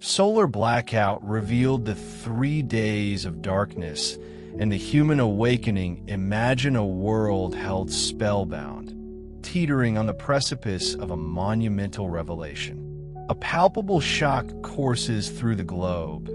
Solar blackout revealed the 3 days of darkness, and the human awakening. Imagine a world held spellbound, teetering on the precipice of a monumental revelation. A palpable shock courses through the globe,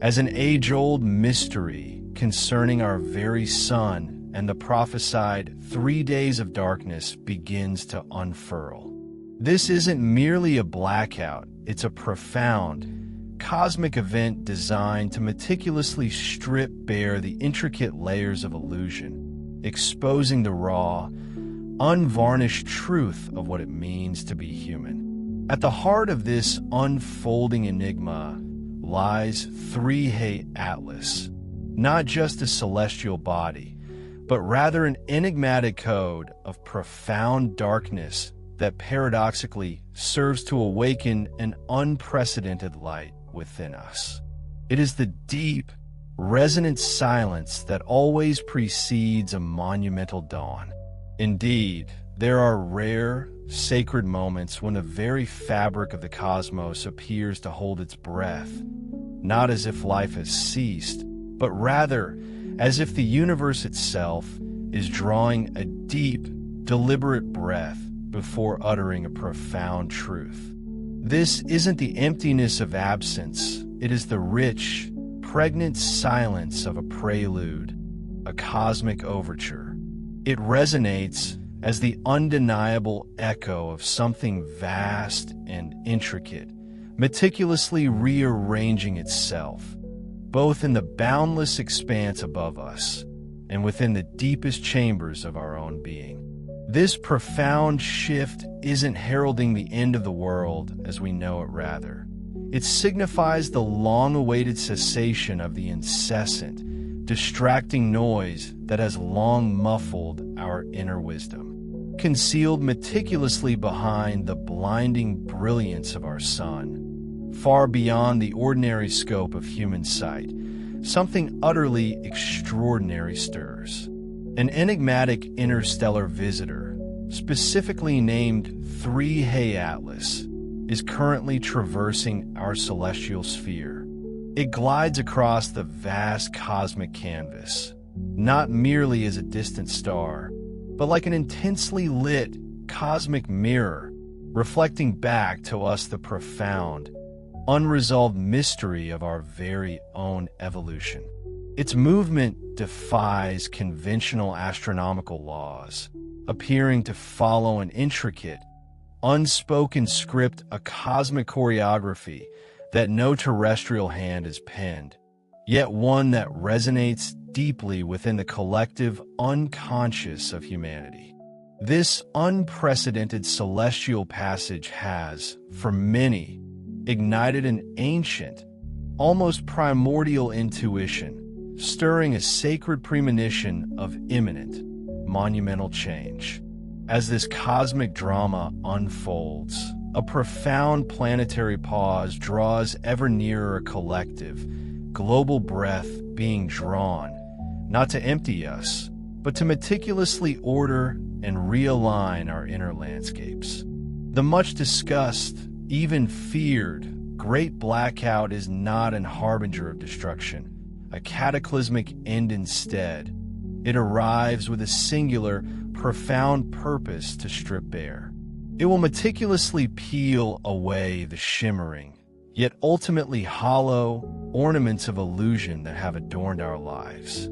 as an age-old mystery concerning our very sun and the prophesied 3 days of darkness begins to unfurl. This isn't merely a blackout, it's a profound, cosmic event designed to meticulously strip bare the intricate layers of illusion, exposing the raw, unvarnished truth of what it means to be human. At the heart of this unfolding enigma lies 3 Atlas, not just a celestial body, but rather an enigmatic code of profound darkness that paradoxically serves to awaken an unprecedented light within us. It is the deep, resonant silence that always precedes a monumental dawn. Indeed, there are rare, sacred moments when the very fabric of the cosmos appears to hold its breath, not as if life has ceased, but rather as if the universe itself is drawing a deep, deliberate breath before uttering a profound truth. This isn't the emptiness of absence, it is the rich, pregnant silence of a prelude, a cosmic overture. It resonates as the undeniable echo of something vast and intricate, meticulously rearranging itself, both in the boundless expanse above us and within the deepest chambers of our own being. This profound shift isn't heralding the end of the world as we know it, rather. It signifies the long-awaited cessation of the incessant, distracting noise that has long muffled our inner wisdom. Concealed meticulously behind the blinding brilliance of our sun, far beyond the ordinary scope of human sight, something utterly extraordinary stirs. An enigmatic interstellar visitor, specifically named 3 Atlas, is currently traversing our celestial sphere. It glides across the vast cosmic canvas, not merely as a distant star, but like an intensely lit cosmic mirror, reflecting back to us the profound, unresolved mystery of our very own evolution. Its movement defies conventional astronomical laws, appearing to follow an intricate, unspoken script, a cosmic choreography that no terrestrial hand has penned, yet one that resonates deeply within the collective unconscious of humanity. This unprecedented celestial passage has, for many, ignited an ancient, almost primordial intuition, stirring a sacred premonition of imminent, monumental change. As this cosmic drama unfolds, a profound planetary pause draws ever nearer, a collective, global breath being drawn, not to empty us, but to meticulously order and realign our inner landscapes. The much discussed, even feared, Great Blackout is not an harbinger of destruction, a cataclysmic end instead. It arrives with a singular, profound purpose to strip bare. It will meticulously peel away the shimmering, yet ultimately hollow, ornaments of illusion that have adorned our lives.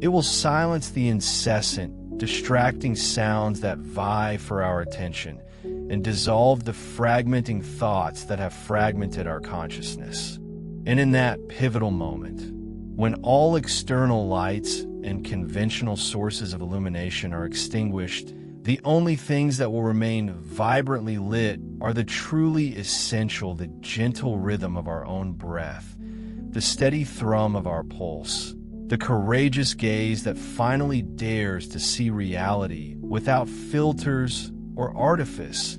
It will silence the incessant, distracting sounds that vie for our attention and dissolve the fragmenting thoughts that have fragmented our consciousness. And in that pivotal moment, when all external lights and conventional sources of illumination are extinguished, the only things that will remain vibrantly lit are the truly essential, the gentle rhythm of our own breath, the steady thrum of our pulse, the courageous gaze that finally dares to see reality without filters or artifice,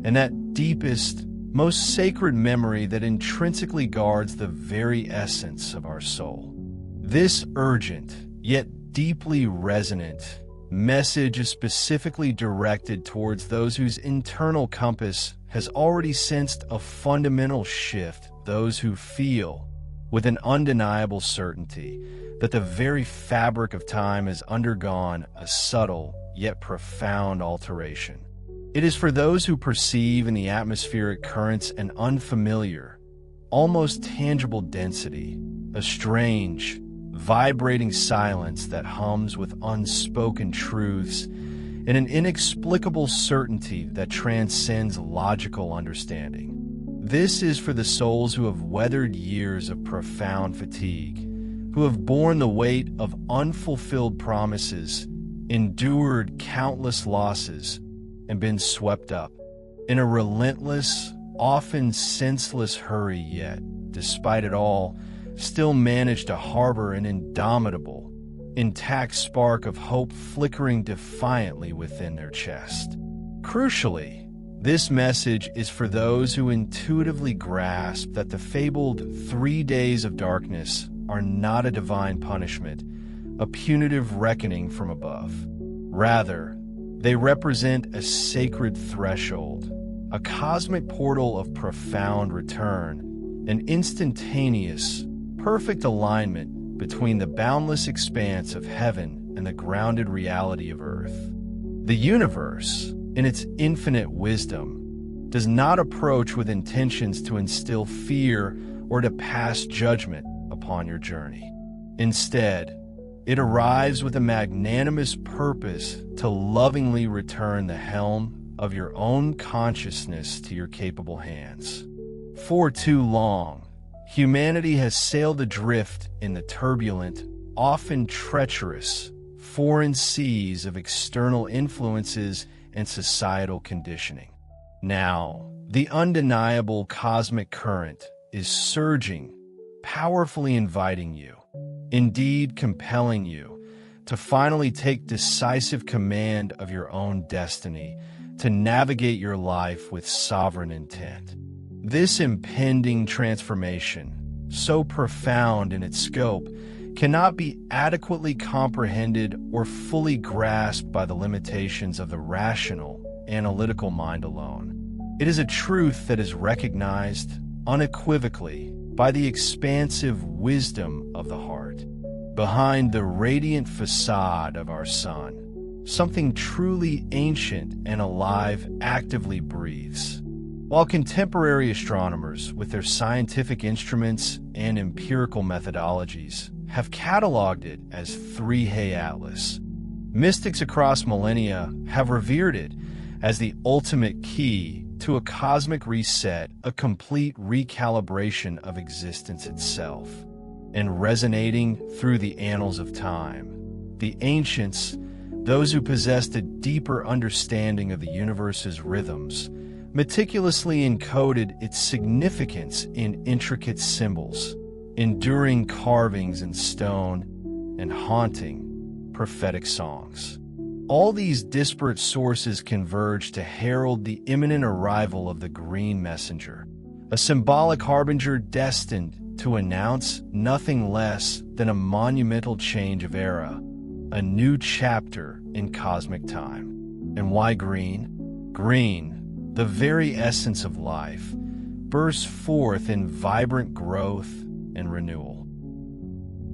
and that deepest, most sacred memory that intrinsically guards the very essence of our soul. This urgent, yet deeply resonant, message is specifically directed towards those whose internal compass has already sensed a fundamental shift those who feel, with an undeniable certainty, that the very fabric of time has undergone a subtle yet profound alteration. It is for those who perceive in the atmospheric currents an unfamiliar, almost tangible density, a strange, vibrating silence that hums with unspoken truths, and an inexplicable certainty that transcends logical understanding. This is for the souls who have weathered years of profound fatigue, who have borne the weight of unfulfilled promises, endured countless losses, and been swept up in a relentless, often senseless hurry, yet, despite it all, still managed to harbor an indomitable, intact spark of hope flickering defiantly within their chest. Crucially, this message is for those who intuitively grasp that the fabled 3 days of darkness are not a divine punishment, a punitive reckoning from above. Rather, they represent a sacred threshold, a cosmic portal of profound return, an instantaneous, perfect alignment between the boundless expanse of heaven and the grounded reality of earth. The universe, in its infinite wisdom, does not approach with intentions to instill fear or to pass judgment upon your journey. Instead, it arrives with a magnanimous purpose to lovingly return the helm of your own consciousness to your capable hands. For too long, humanity has sailed adrift in the turbulent, often treacherous, foreign seas of external influences and societal conditioning. Now, the undeniable cosmic current is surging, powerfully inviting you, indeed compelling you, to finally take decisive command of your own destiny, to navigate your life with sovereign intent. This impending transformation, so profound in its scope, cannot be adequately comprehended or fully grasped by the limitations of the rational, analytical mind alone. It is a truth that is recognized unequivocally by the expansive wisdom of the heart. Behind the radiant facade of our sun, something truly ancient and alive actively breathes. While contemporary astronomers, with their scientific instruments and empirical methodologies, have cataloged it as 3He Atlas, mystics across millennia have revered it as the ultimate key to a cosmic reset, a complete recalibration of existence itself. And resonating through the annals of time, the ancients, those who possessed a deeper understanding of the universe's rhythms, meticulously encoded its significance in intricate symbols, enduring carvings in stone, and haunting, prophetic songs. All these disparate sources converge to herald the imminent arrival of the Green Messenger, a symbolic harbinger destined to announce nothing less than a monumental change of era, a new chapter in cosmic time. And why green? Green, the very essence of life, bursts forth in vibrant growth and renewal.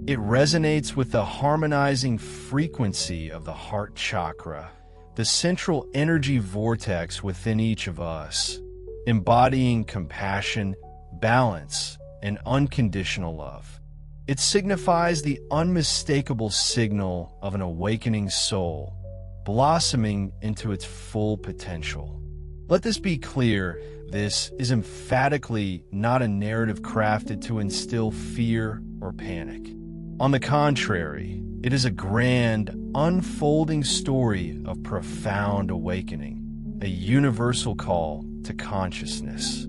It resonates with the harmonizing frequency of the heart chakra, the central energy vortex within each of us, embodying compassion, balance, and unconditional love. It signifies the unmistakable signal of an awakening soul, blossoming into its full potential. Let this be clear, this is emphatically not a narrative crafted to instill fear or panic. On the contrary, it is a grand, unfolding story of profound awakening, a universal call to consciousness.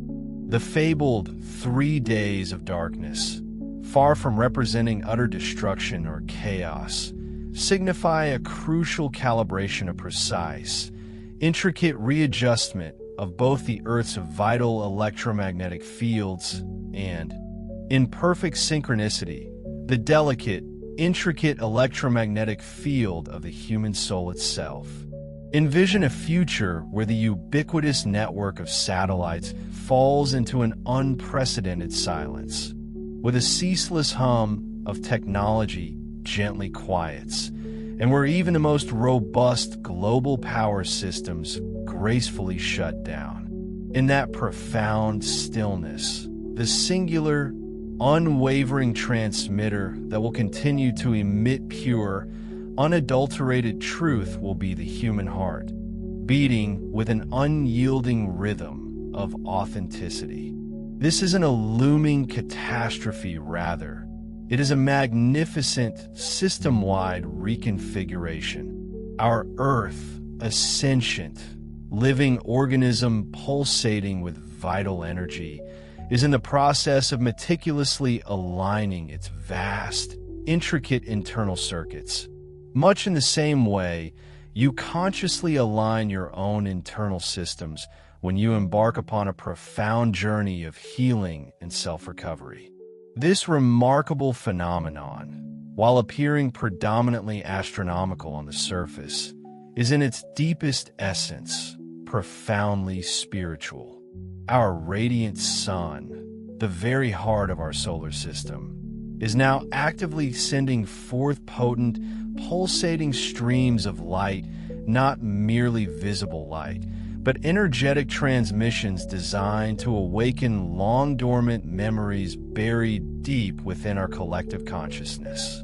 The fabled 3 days of darkness, far from representing utter destruction or chaos, signify a crucial calibration of precise, intricate readjustment of both the Earth's vital electromagnetic fields and, in perfect synchronicity, the delicate, intricate electromagnetic field of the human soul itself. Envision a future where the ubiquitous network of satellites falls into an unprecedented silence, with a ceaseless hum of technology gently quiets, and where even the most robust global power systems gracefully shut down. In that profound stillness, the singular, unwavering transmitter that will continue to emit pure, unadulterated truth will be the human heart, beating with an unyielding rhythm of authenticity. This isn't a looming catastrophe, rather. It is a magnificent, system-wide reconfiguration. Our Earth, a sentient, living organism pulsating with vital energy, is in the process of meticulously aligning its vast, intricate internal circuits. Much in the same way, you consciously align your own internal systems when you embark upon a profound journey of healing and self-recovery. This remarkable phenomenon, while appearing predominantly astronomical on the surface, is in its deepest essence profoundly spiritual. Our radiant sun, the very heart of our solar system, is now actively sending forth potent, pulsating streams of light, not merely visible light, but energetic transmissions designed to awaken long-dormant memories buried deep within our collective consciousness.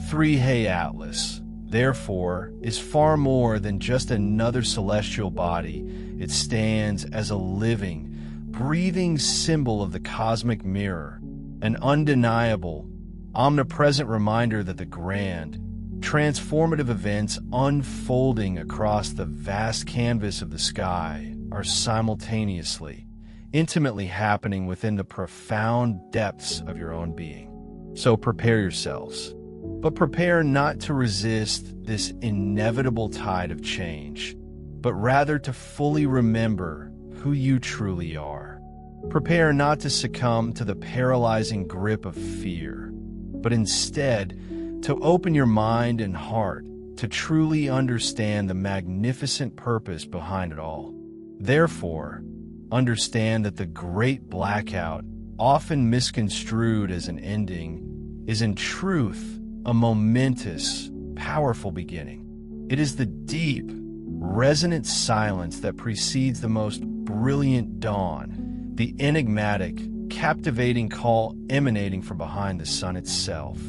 3 Atlas, therefore, is far more than just another celestial body. It stands as a living, breathing symbol of the cosmic mirror, an undeniable, omnipresent reminder that the grand, transformative events unfolding across the vast canvas of the sky are simultaneously, intimately happening within the profound depths of your own being. So prepare yourselves, but prepare not to resist this inevitable tide of change, but rather to fully remember who you truly are. Prepare not to succumb to the paralyzing grip of fear, but instead to open your mind and heart to truly understand the magnificent purpose behind it all. Therefore, understand that the great blackout, often misconstrued as an ending, is in truth a momentous, powerful beginning. It is the deep, resonant silence that precedes the most brilliant dawn, the enigmatic, captivating call emanating from behind the sun itself.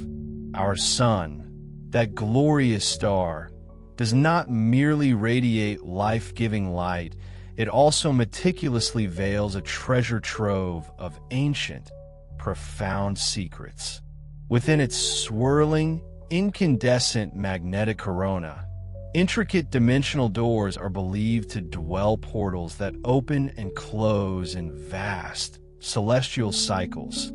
Our sun, that glorious star, does not merely radiate life-giving light, it also meticulously veils a treasure trove of ancient, profound secrets. Within its swirling, incandescent magnetic corona, intricate dimensional doors are believed to dwell portals that open and close in vast, celestial cycles,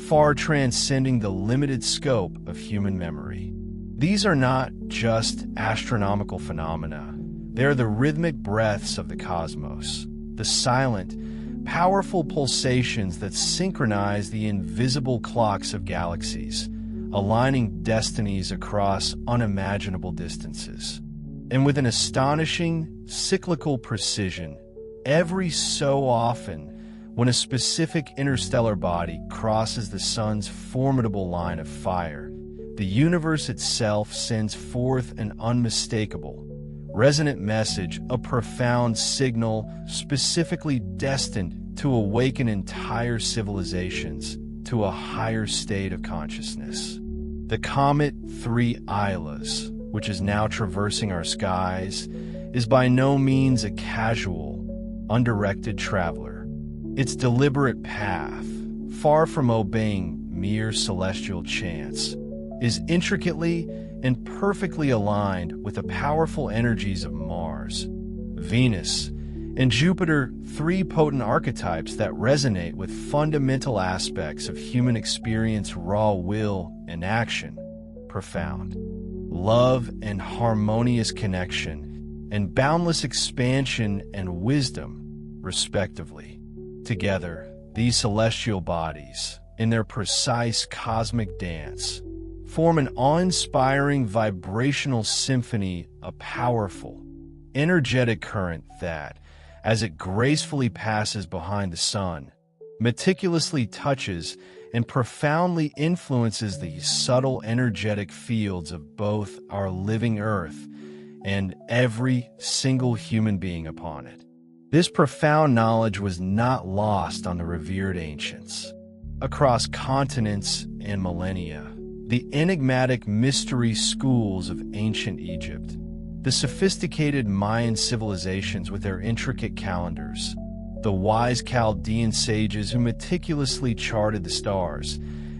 far transcending the limited scope of human memory. These are not just astronomical phenomena. They are the rhythmic breaths of the cosmos, the silent, powerful pulsations that synchronize the invisible clocks of galaxies, aligning destinies across unimaginable distances. And with an astonishing, cyclical precision, every so often, when a specific interstellar body crosses the sun's formidable line of fire, the universe itself sends forth an unmistakable, resonant message, a profound signal specifically destined to awaken entire civilizations to a higher state of consciousness. The comet 3 Ilas, which is now traversing our skies, is by no means a casual, undirected traveler. Its deliberate path, far from obeying mere celestial chance, is intricately and perfectly aligned with the powerful energies of Mars, Venus, and Jupiter, 3 potent archetypes that resonate with fundamental aspects of human experience, raw will and action, profound love and harmonious connection, and boundless expansion and wisdom, respectively. Together, these celestial bodies, in their precise cosmic dance, form an awe-inspiring vibrational symphony, a powerful, energetic current that, as it gracefully passes behind the sun, meticulously touches and profoundly influences the subtle energetic fields of both our living Earth and every single human being upon it. This profound knowledge was not lost on the revered ancients. Across continents and millennia, the enigmatic mystery schools of ancient Egypt, the sophisticated Mayan civilizations with their intricate calendars, the wise Chaldean sages who meticulously charted the stars,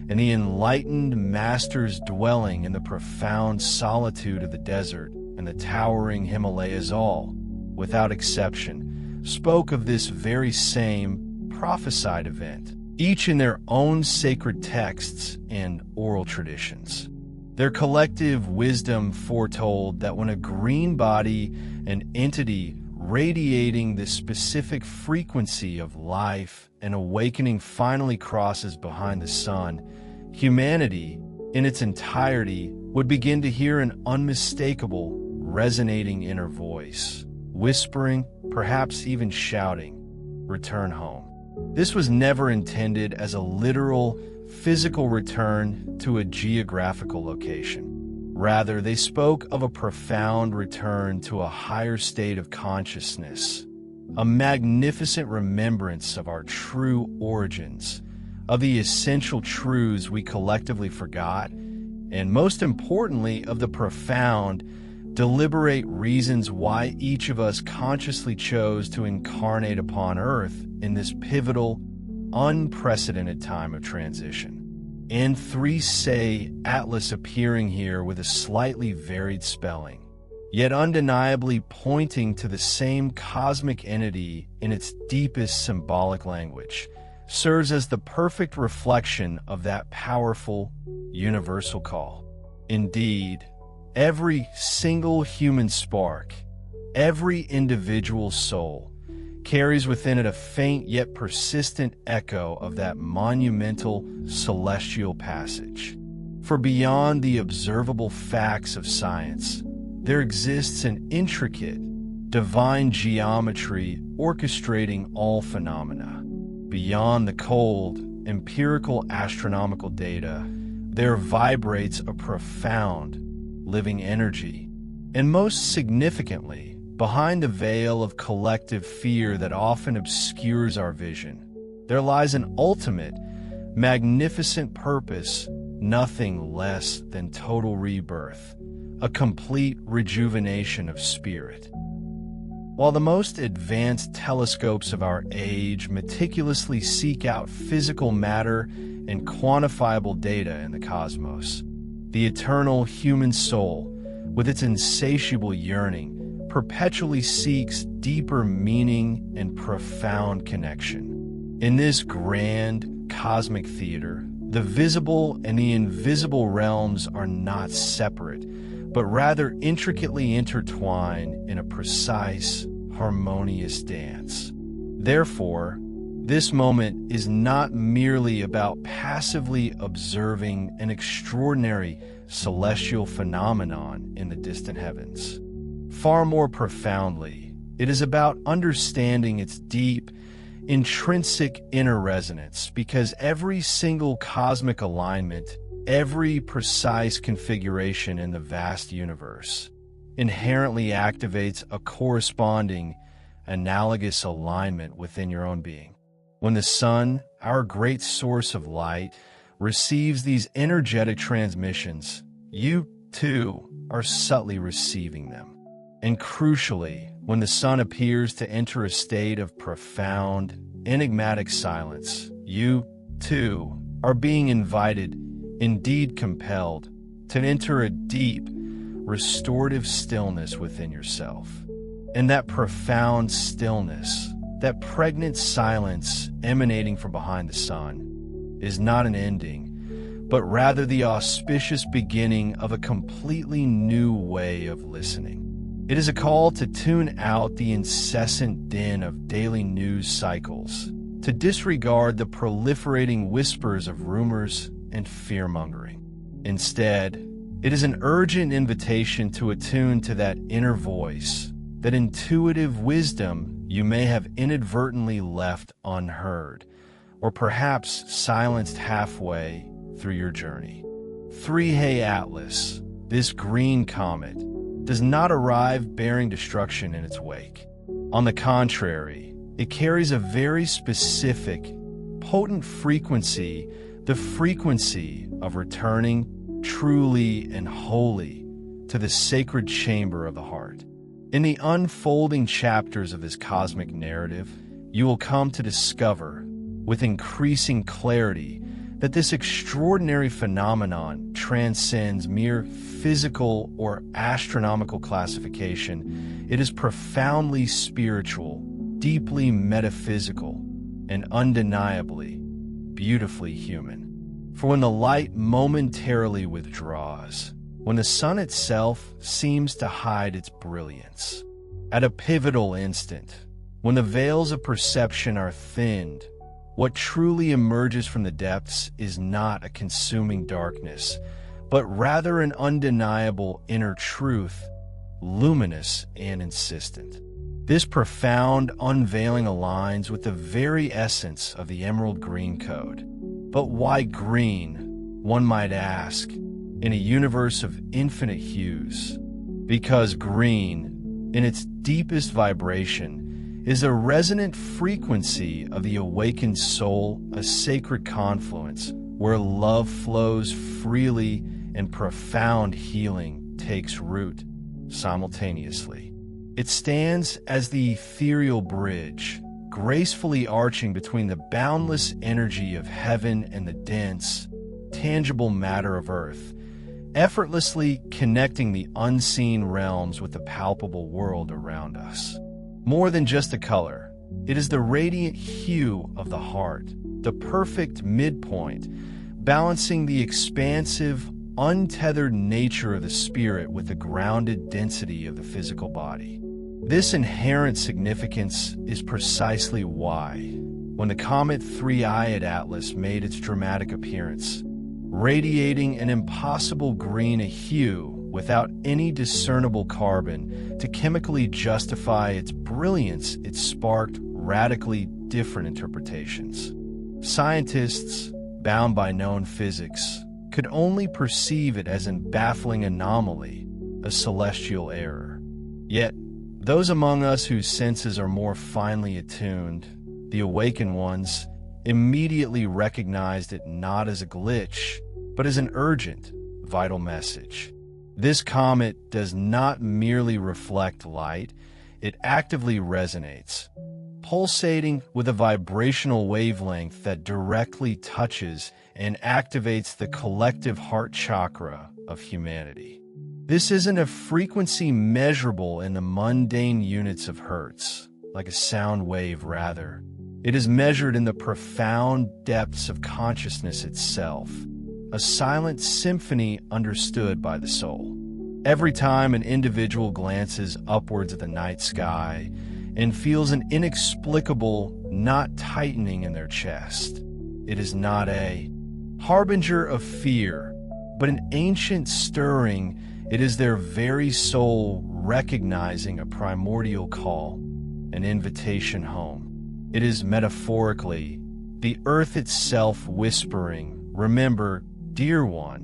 and the enlightened masters dwelling in the profound solitude of the desert and the towering Himalayas all, without exception, spoke of this very same prophesied event, each in their own sacred texts and oral traditions. Their collective wisdom foretold that when a green body, an entity radiating the specific frequency of life and awakening, finally crosses behind the sun, humanity in its entirety would begin to hear an unmistakable, resonating inner voice, whispering, perhaps even shouting, "Return home." This was never intended as a literal, physical return to a geographical location. Rather, they spoke of a profound return to a higher state of consciousness, a magnificent remembrance of our true origins, of the essential truths we collectively forgot, and most importantly, of the profound, deliberate reasons why each of us consciously chose to incarnate upon Earth in this pivotal, unprecedented time of transition. And 3-say Atlas appearing here with a slightly varied spelling, yet undeniably pointing to the same cosmic entity in its deepest symbolic language, serves as the perfect reflection of that powerful, universal call. Indeed, every single human spark, every individual soul, carries within it a faint yet persistent echo of that monumental celestial passage. For beyond the observable facts of science, there exists an intricate, divine geometry orchestrating all phenomena. Beyond the cold, empirical astronomical data, there vibrates a profound, living energy. And most significantly, behind the veil of collective fear that often obscures our vision, there lies an ultimate, magnificent purpose, nothing less than total rebirth, a complete rejuvenation of spirit. While the most advanced telescopes of our age meticulously seek out physical matter and quantifiable data in the cosmos, the eternal human soul, with its insatiable yearning, perpetually seeks deeper meaning and profound connection. In this grand cosmic theater, the visible and the invisible realms are not separate, but rather intricately intertwined in a precise, harmonious dance. Therefore, this moment is not merely about passively observing an extraordinary celestial phenomenon in the distant heavens. Far more profoundly, it is about understanding its deep, intrinsic inner resonance, because every single cosmic alignment, every precise configuration in the vast universe, inherently activates a corresponding, analogous alignment within your own being. When the sun, our great source of light, receives these energetic transmissions, you, too, are subtly receiving them. And crucially, when the sun appears to enter a state of profound, enigmatic silence, you, too, are being invited, indeed compelled, to enter a deep, restorative stillness within yourself. And that profound stillness, that pregnant silence emanating from behind the sun, is not an ending, but rather the auspicious beginning of a completely new way of listening. It is a call to tune out the incessant din of daily news cycles, to disregard the proliferating whispers of rumors and fear-mongering. Instead, it is an urgent invitation to attune to that inner voice that intuitive wisdom you may have inadvertently left unheard, or perhaps silenced halfway through your journey. 3He Atlas, this green comet, does not arrive bearing destruction in its wake. On the contrary, it carries a very specific, potent frequency, the frequency of returning truly and wholly to the sacred chamber of the heart. In the unfolding chapters of this cosmic narrative, you will come to discover, with increasing clarity, that this extraordinary phenomenon transcends mere physical or astronomical classification. It is profoundly spiritual, deeply metaphysical, and undeniably, beautifully human. For when the light momentarily withdraws, when the sun itself seems to hide its brilliance, at a pivotal instant, when the veils of perception are thinned, what truly emerges from the depths is not a consuming darkness, but rather an undeniable inner truth, luminous and insistent. This profound unveiling aligns with the very essence of the Emerald Green Code. But why green, one might ask, in a universe of infinite hues? Because green, in its deepest vibration, is a resonant frequency of the awakened soul, a sacred confluence where love flows freely and profound healing takes root simultaneously. It stands as the ethereal bridge, gracefully arching between the boundless energy of heaven and the dense, tangible matter of earth, effortlessly connecting the unseen realms with the palpable world around us. More than just a color, it is the radiant hue of the heart, the perfect midpoint, balancing the expansive, untethered nature of the spirit with the grounded density of the physical body. This inherent significance is precisely why, when the comet 3Eyed Atlas made its dramatic appearance, radiating an impossible green hue without any discernible carbon to chemically justify its brilliance, it sparked radically different interpretations. Scientists, bound by known physics, could only perceive it as a baffling anomaly, a celestial error. Yet, those among us whose senses are more finely attuned, the awakened ones, immediately recognized it not as a glitch, but as an urgent, vital message. This comet does not merely reflect light, it actively resonates, pulsating with a vibrational wavelength that directly touches and activates the collective heart chakra of humanity. This isn't a frequency measurable in the mundane units of hertz, like a sound wave rather. It is measured in the profound depths of consciousness itself, a silent symphony understood by the soul. Every time an individual glances upwards at the night sky and feels an inexplicable knot tightening in their chest, it is not a harbinger of fear, but an ancient stirring. It is their very soul recognizing a primordial call, an invitation home. It is metaphorically the earth itself whispering, "Remember, dear one,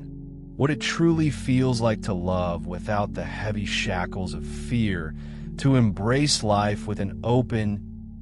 what it truly feels like to love without the heavy shackles of fear, to embrace life with an open,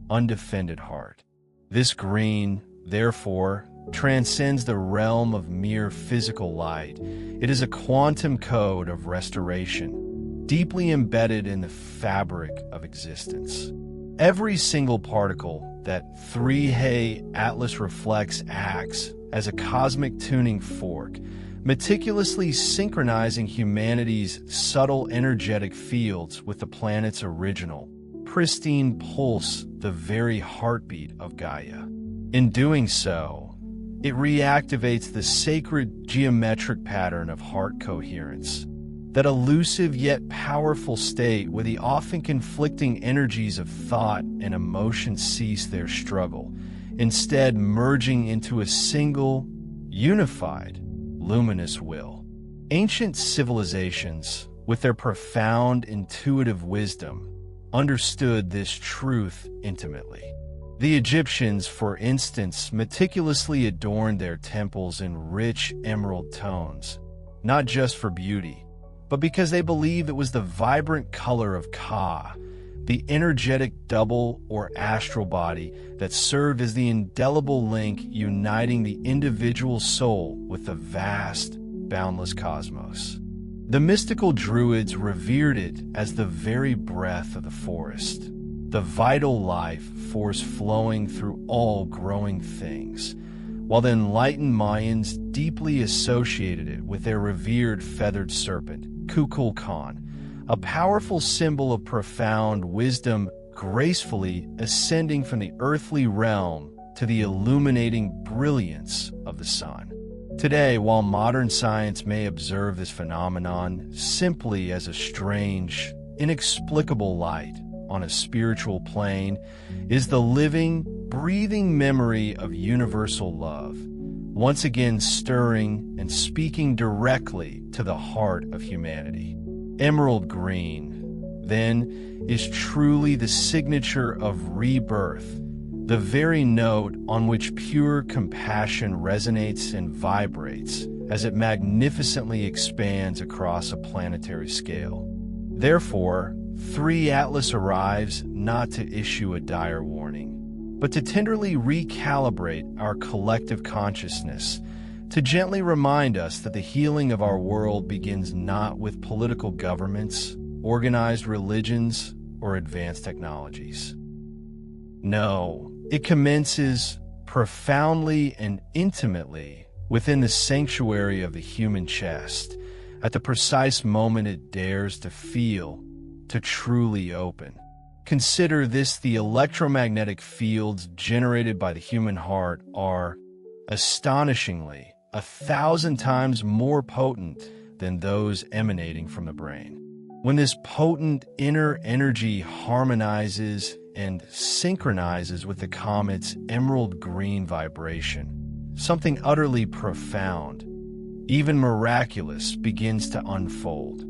undefended heart." This green, therefore, transcends the realm of mere physical light. It is a quantum code of restoration, deeply embedded in the fabric of existence. Every single particle that 3He Atlas reflects acts as a cosmic tuning fork, meticulously synchronizing humanity's subtle energetic fields with the planet's original, pristine pulse, the very heartbeat of Gaia. In doing so, it reactivates the sacred geometric pattern of heart coherence, that elusive yet powerful state where the often conflicting energies of thought and emotion cease their struggle, instead merging into a single, unified, luminous will. Ancient civilizations, with their profound intuitive wisdom, understood this truth intimately. The Egyptians, for instance, meticulously adorned their temples in rich emerald tones, not just for beauty, but because they believed it was the vibrant color of Ka, the energetic double or astral body that served as the indelible link uniting the individual soul with the vast, boundless cosmos. The mystical Druids revered it as the very breath of the forest, the vital life force flowing through all growing things, while the enlightened Mayans deeply associated it with their revered feathered serpent, Kukulkan, a powerful symbol of profound wisdom gracefully ascending from the earthly realm to the illuminating brilliance of the sun. Today, while modern science may observe this phenomenon simply as a strange, inexplicable light on a spiritual plane, is the living, breathing memory of universal love, once again stirring and speaking directly to the heart of humanity. Emerald green, then, is truly the signature of rebirth, the very note on which pure compassion resonates and vibrates as it magnificently expands across a planetary scale. Therefore, 3 Atlas arrives not to issue a dire warning, but to tenderly recalibrate our collective consciousness, to gently remind us that the healing of our world begins not with political governments, organized religions, or advanced technologies. No, it commences profoundly and intimately within the sanctuary of the human chest, at the precise moment it dares to feel, to truly open. Consider this: the electromagnetic fields generated by the human heart are, astonishingly, 1,000 times more potent than those emanating from the brain. When this potent inner energy harmonizes and synchronizes with the comet's emerald green vibration, something utterly profound, even miraculous, begins to unfold.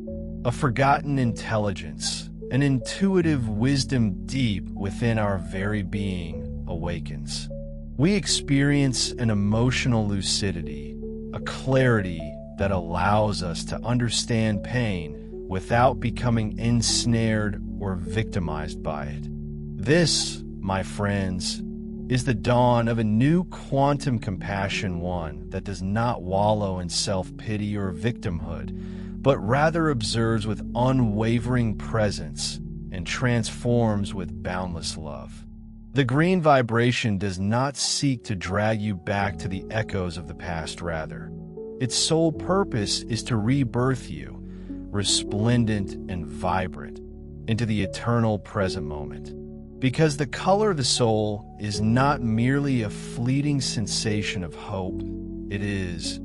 A forgotten intelligence, an intuitive wisdom deep within our very being awakens. We experience an emotional lucidity, a clarity that allows us to understand pain without becoming ensnared or victimized by it. This, my friends, is the dawn of a new quantum compassion, one that does not wallow in self-pity or victimhood, but rather observes with unwavering presence and transforms with boundless love. The green vibration does not seek to drag you back to the echoes of the past, rather. Its sole purpose is to rebirth you, resplendent and vibrant, into the eternal present moment. Because the color of the soul is not merely a fleeting sensation of hope, it is,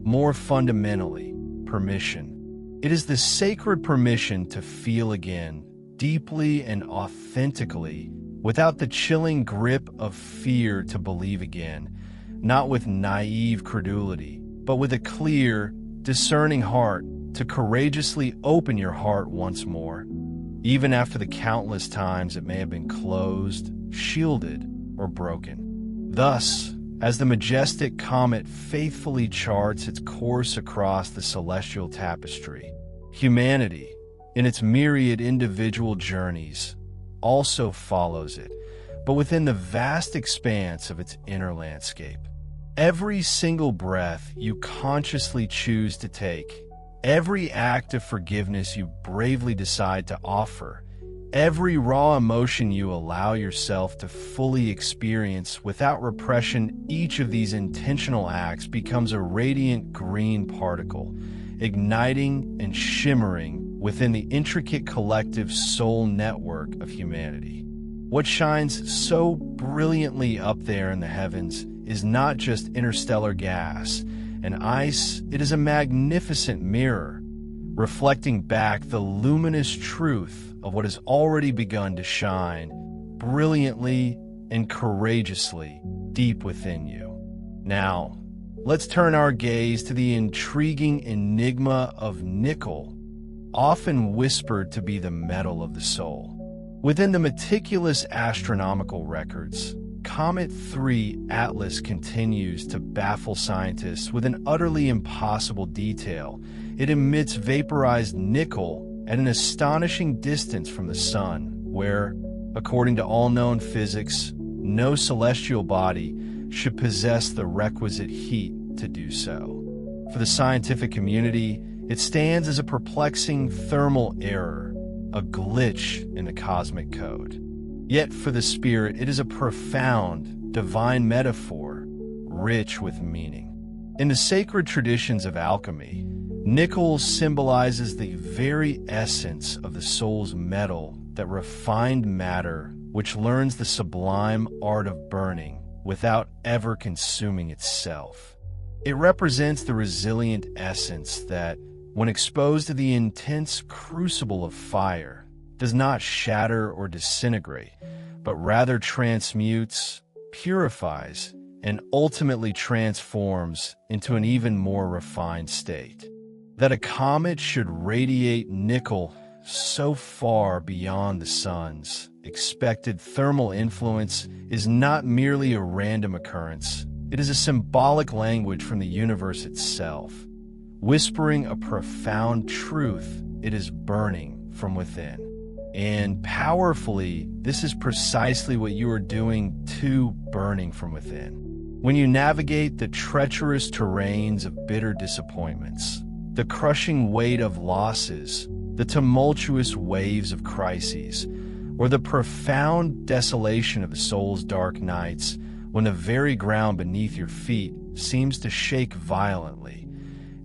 more fundamentally, permission. It is the sacred permission to feel again, deeply and authentically, without the chilling grip of fear, to believe again, not with naive credulity, but with a clear, discerning heart, to courageously open your heart once more, even after the countless times it may have been closed, shielded, or broken. Thus, as the majestic comet faithfully charts its course across the celestial tapestry, humanity, in its myriad individual journeys, also follows it, but within the vast expanse of its inner landscape. Every single breath you consciously choose to take, every act of forgiveness you bravely decide to offer, every raw emotion you allow yourself to fully experience without repression, each of these intentional acts becomes a radiant green particle, igniting and shimmering within the intricate collective soul network of humanity. What shines so brilliantly up there in the heavens is not just interstellar gas and ice, it is a magnificent mirror, reflecting back the luminous truth of what has already begun to shine brilliantly and courageously deep within you. Now, let's turn our gaze to the intriguing enigma of nickel, often whispered to be the metal of the soul. Within the meticulous astronomical records, Comet 3 Atlas continues to baffle scientists with an utterly impossible detail. It emits vaporized nickel at an astonishing distance from the Sun, where, according to all known physics, no celestial body should possess the requisite heat to do so. For the scientific community, it stands as a perplexing thermal error, a glitch in the cosmic code. Yet for the spirit, it is a profound, divine metaphor, rich with meaning. In the sacred traditions of alchemy, nickel symbolizes the very essence of the soul's metal, that refined matter which learns the sublime art of burning without ever consuming itself. It represents the resilient essence that, when exposed to the intense crucible of fire, does not shatter or disintegrate, but rather transmutes, purifies, and ultimately transforms into an even more refined state. That a comet should radiate nickel so far beyond the sun's expected thermal influence is not merely a random occurrence. It is a symbolic language from the universe itself, whispering a profound truth. It is burning from within. And powerfully, this is precisely what you are doing to burning from within. When you navigate the treacherous terrains of bitter disappointments, the crushing weight of losses, the tumultuous waves of crises, or the profound desolation of the soul's dark nights, when the very ground beneath your feet seems to shake violently,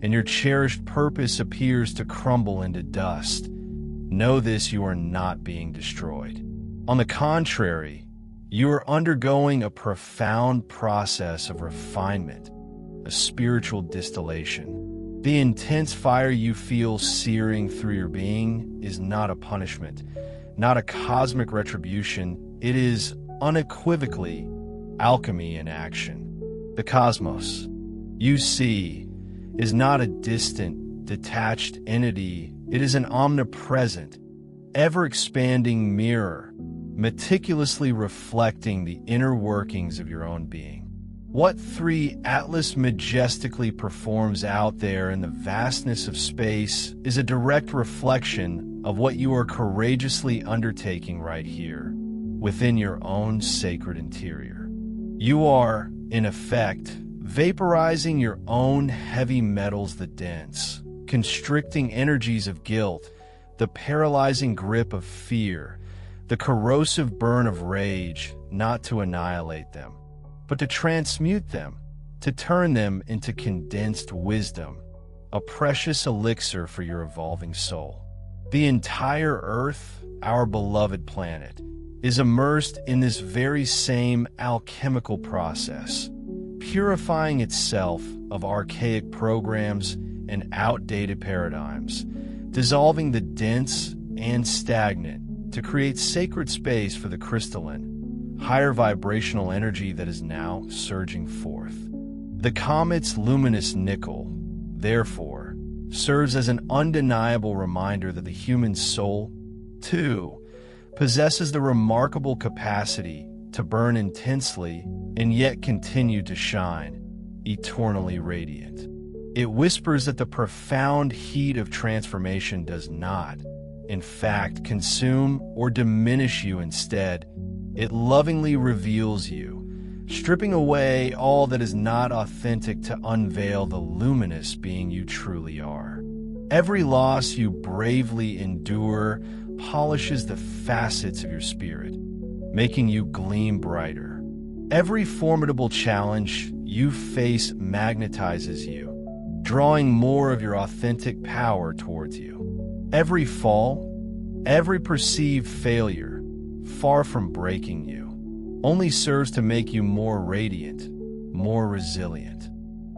and your cherished purpose appears to crumble into dust, know this: you are not being destroyed. On the contrary, you are undergoing a profound process of refinement, a spiritual distillation. The intense fire you feel searing through your being is not a punishment, not a cosmic retribution. It is unequivocally alchemy in action. The cosmos, you see, is not a distant, detached entity. It is an omnipresent, ever-expanding mirror, meticulously reflecting the inner workings of your own being. What 3 Atlas majestically performs out there in the vastness of space is a direct reflection of what you are courageously undertaking right here, within your own sacred interior. You are, in effect, vaporizing your own heavy metals, the dense, constricting energies of guilt, the paralyzing grip of fear, the corrosive burn of rage, not to annihilate them, but to transmute them, to turn them into condensed wisdom, a precious elixir for your evolving soul. The entire Earth, our beloved planet, is immersed in this very same alchemical process, purifying itself of archaic programs and outdated paradigms, dissolving the dense and stagnant to create sacred space for the crystalline, higher vibrational energy that is now surging forth. The comet's luminous nickel, therefore, serves as an undeniable reminder that the human soul, too, possesses the remarkable capacity to burn intensely and yet continue to shine, eternally radiant. It whispers that the profound heat of transformation does not, in fact, consume or diminish you. Instead, it lovingly reveals you, stripping away all that is not authentic to unveil the luminous being you truly are. Every loss you bravely endure polishes the facets of your spirit, making you gleam brighter. Every formidable challenge you face magnetizes you, drawing more of your authentic power towards you. Every fall, every perceived failure, far from breaking you, only serves to make you more radiant, more resilient.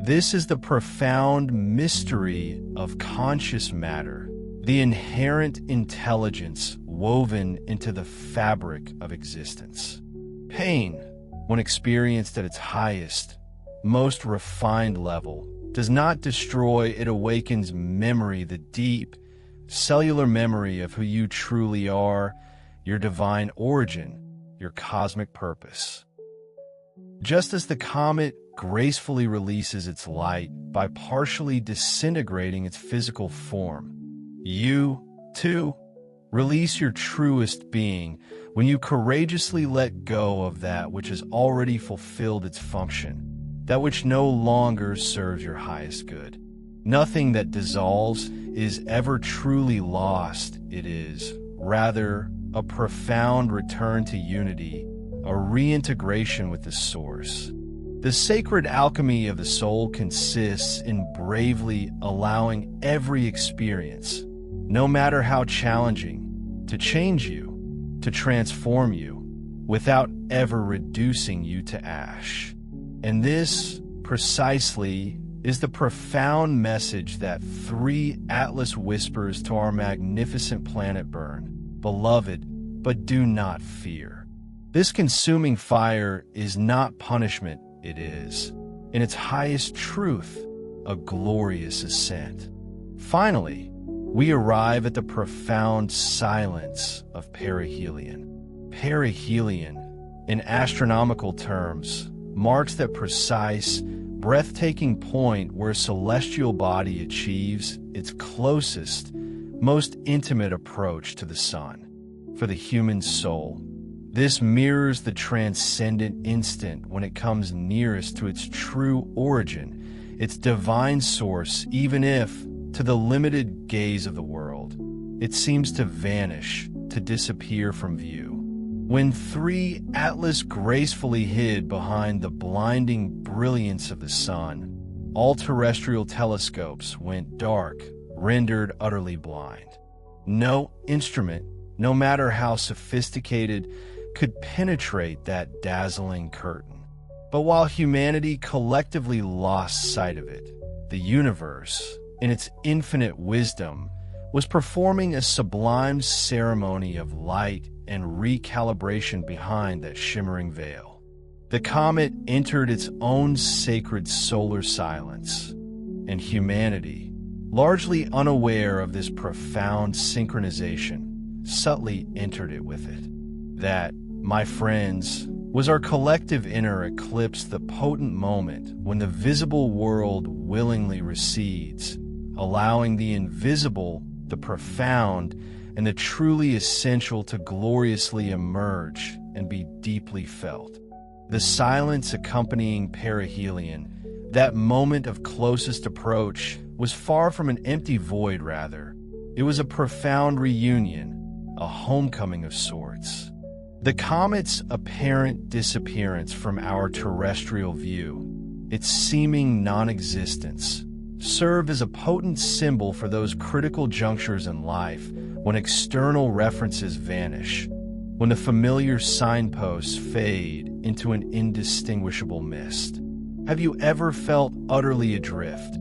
This is the profound mystery of conscious matter, the inherent intelligence woven into the fabric of existence. Pain, when experienced at its highest, most refined level, does not destroy, it awakens memory, the deep, cellular memory of who you truly are, your divine origin, your cosmic purpose. Just as the comet gracefully releases its light by partially disintegrating its physical form, you, too, release your truest being when you courageously let go of that which has already fulfilled its function, that which no longer serves your highest good. Nothing that dissolves is ever truly lost. It is, rather, a profound return to unity, a reintegration with the source. The sacred alchemy of the soul consists in bravely allowing every experience, no matter how challenging, to change you, to transform you, without ever reducing you to ash. And this, precisely, is the profound message that 3 Atlas whispers to our magnificent planet burn. Beloved, but do not fear. This consuming fire is not punishment, it is, in its highest truth, a glorious ascent. Finally, we arrive at the profound silence of perihelion. Perihelion, in astronomical terms, marks that precise, breathtaking point where a celestial body achieves its closest, most intimate approach to the sun. For the human soul, this mirrors the transcendent instant when it comes nearest to its true origin, its divine source, even if, to the limited gaze of the world, it seems to vanish, to disappear from view. When 3 Atlas gracefully hid behind the blinding brilliance of the sun, all terrestrial telescopes went dark, rendered utterly blind. No instrument, no matter how sophisticated, could penetrate that dazzling curtain. But while humanity collectively lost sight of it, the universe, in its infinite wisdom, was performing a sublime ceremony of light and recalibration behind that shimmering veil. The comet entered its own sacred solar silence, and humanity, largely unaware of this profound synchronization, subtly entered it with it. That, my friends, was our collective inner eclipse, the potent moment when the visible world willingly recedes, allowing the invisible, the profound, and the truly essential to gloriously emerge and be deeply felt. The silence accompanying perihelion, that moment of closest approach, was far from an empty void, rather. It was a profound reunion, a homecoming of sorts. The comet's apparent disappearance from our terrestrial view, its seeming non-existence, served as a potent symbol for those critical junctures in life when external references vanish, when the familiar signposts fade into an indistinguishable mist. Have you ever felt utterly adrift,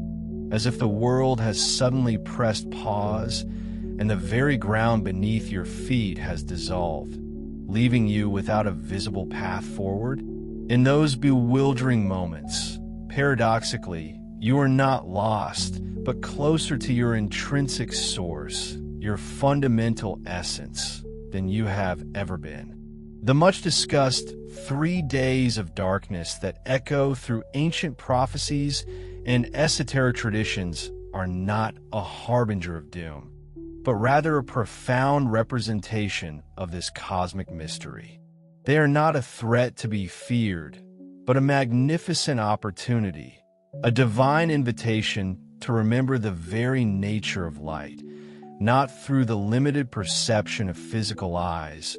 as if the world has suddenly pressed pause and the very ground beneath your feet has dissolved, leaving you without a visible path forward? In those bewildering moments, paradoxically, you are not lost, but closer to your intrinsic source, your fundamental essence, than you have ever been. The much-discussed 3 days of darkness that echo through ancient prophecies and esoteric traditions are not a harbinger of doom, but rather a profound representation of this cosmic mystery. They are not a threat to be feared, but a magnificent opportunity, a divine invitation to remember the very nature of light, not through the limited perception of physical eyes,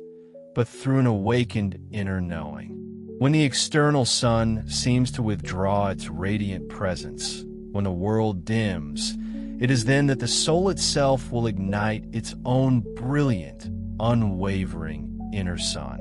but through an awakened inner knowing. When the external sun seems to withdraw its radiant presence, when the world dims, it is then that the soul itself will ignite its own brilliant, unwavering inner sun.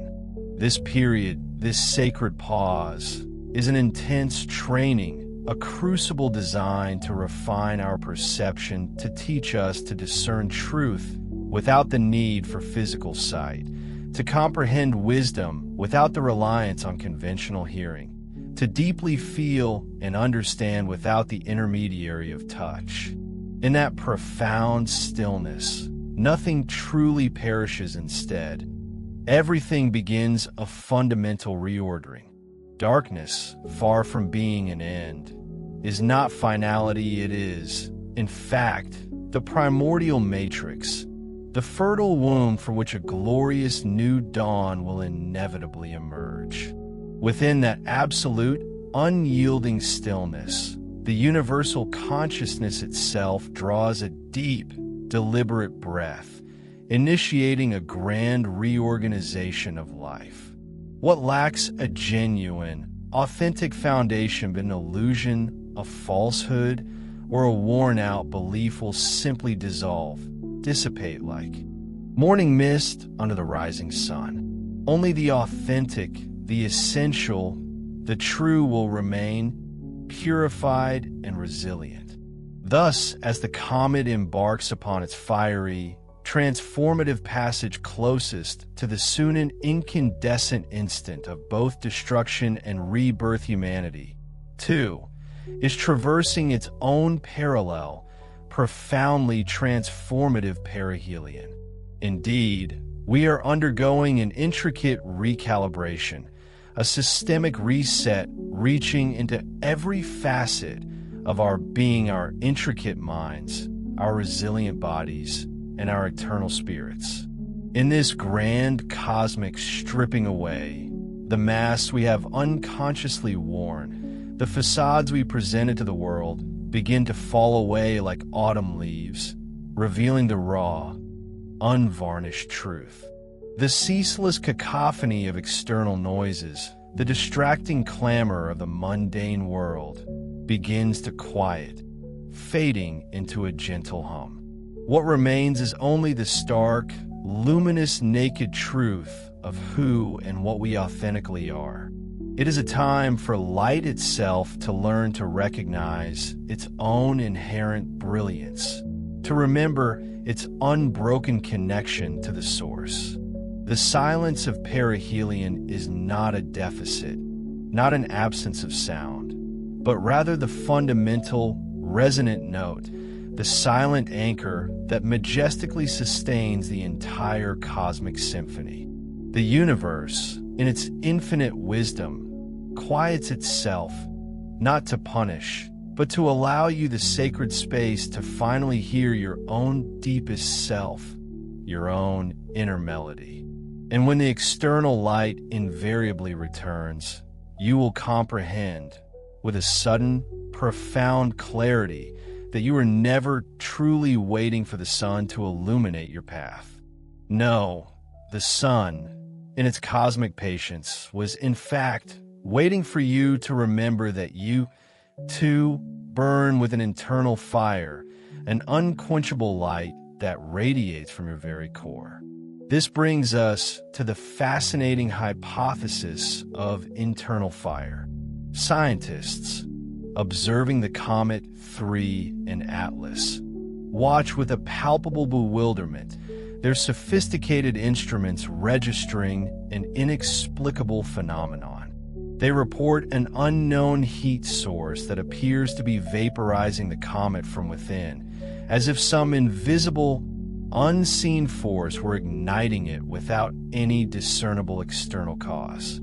This period, this sacred pause, is an intense training, a crucible designed to refine our perception, to teach us to discern truth without the need for physical sight, to comprehend wisdom without the reliance on conventional hearing, to deeply feel and understand without the intermediary of touch. In that profound stillness, nothing truly perishes instead. everything begins a fundamental reordering. Darkness, far from being an end, is not finality, it is, in fact, the primordial matrix, the fertile womb for which a glorious new dawn will inevitably emerge. Within that absolute, unyielding stillness, the universal consciousness itself draws a deep, deliberate breath, initiating a grand reorganization of life. What lacks a genuine, authentic foundation but an illusion, a falsehood, or a worn-out belief will simply dissolve, dissipate like morning mist under the rising sun. Only the authentic, the essential, the true will remain purified and resilient. Thus, as the comet embarks upon its fiery, transformative passage closest to the soon and incandescent instant of both destruction and rebirth, humanity, too, is traversing its own parallel, profoundly transformative perihelion. Indeed, we are undergoing an intricate recalibration, a systemic reset reaching into every facet of our being, our intricate minds, our resilient bodies, and our eternal spirits. In this grand cosmic stripping away, the masks we have unconsciously worn, the facades we presented to the world, begin to fall away like autumn leaves, revealing the raw, unvarnished truth. The ceaseless cacophony of external noises, the distracting clamor of the mundane world, begins to quiet, fading into a gentle hum. What remains is only the stark, luminous, naked truth of who and what we authentically are. It is a time for light itself to learn to recognize its own inherent brilliance, to remember its unbroken connection to the source. The silence of perihelion is not a deficit, not an absence of sound, but rather the fundamental, resonant note, the silent anchor that majestically sustains the entire cosmic symphony. The universe, in its infinite wisdom, quiets itself, not to punish, but to allow you the sacred space to finally hear your own deepest self, your own inner melody. And when the external light invariably returns, you will comprehend, with a sudden, profound clarity, that you were never truly waiting for the sun to illuminate your path. No, the sun, in its cosmic patience, was in fact waiting for you to remember that you, too, burn with an internal fire, an unquenchable light that radiates from your very core. This brings us to the fascinating hypothesis of internal fire. Scientists, observing the Comet 3 and Atlas, watch with a palpable bewilderment their sophisticated instruments registering an inexplicable phenomenon. They report an unknown heat source that appears to be vaporizing the comet from within, as if some invisible, unseen force were igniting it without any discernible external cause.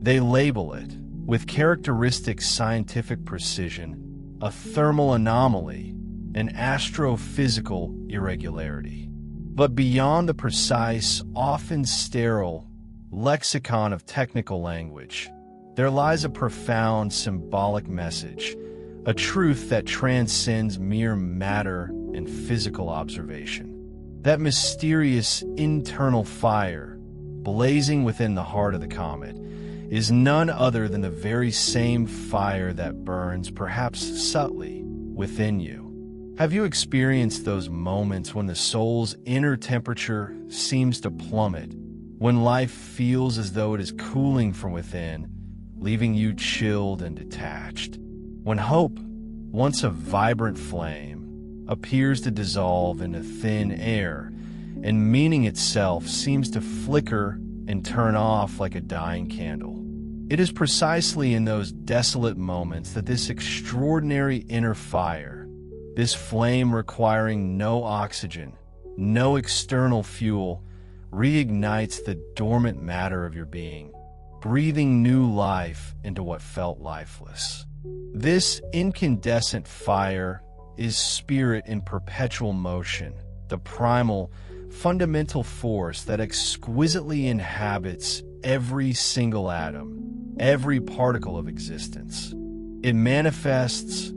They label it, with characteristic scientific precision, a thermal anomaly, an astrophysical irregularity. But beyond the precise, often sterile, lexicon of technical language, there lies a profound symbolic message, a truth that transcends mere matter and physical observation. That mysterious internal fire, blazing within the heart of the comet, is none other than the very same fire that burns, perhaps subtly, within you. Have you experienced those moments when the soul's inner temperature seems to plummet, when life feels as though it is cooling from within, leaving you chilled and detached? When hope, once a vibrant flame, appears to dissolve into thin air, and meaning itself seems to flicker and turn off like a dying candle. It is precisely in those desolate moments that this extraordinary inner fire, this flame requiring no oxygen, no external fuel, reignites the dormant matter of your being, breathing new life into what felt lifeless. This incandescent fire is spirit in perpetual motion, the primal, fundamental force that exquisitely inhabits every single atom, every particle of existence. It manifests,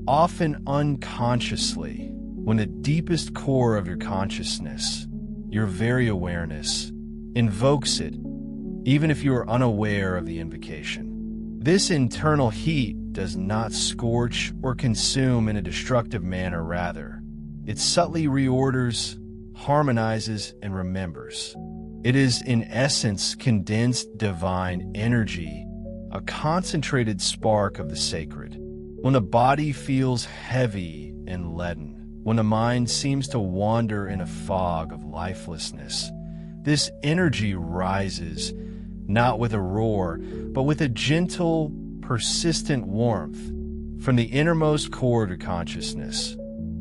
often unconsciously, when the deepest core of your consciousness, your very awareness, invokes it, even if you are unaware of the invocation. This internal heat does not scorch or consume in a destructive manner. Rather, it subtly reorders, harmonizes, and remembers. It is, in essence, condensed divine energy, a concentrated spark of the sacred. When the body feels heavy and leaden, when the mind seems to wander in a fog of lifelessness, this energy rises, not with a roar, but with a gentle, persistent warmth from the innermost core of your consciousness,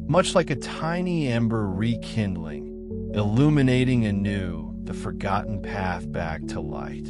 much like a tiny ember rekindling, illuminating anew the forgotten path back to light.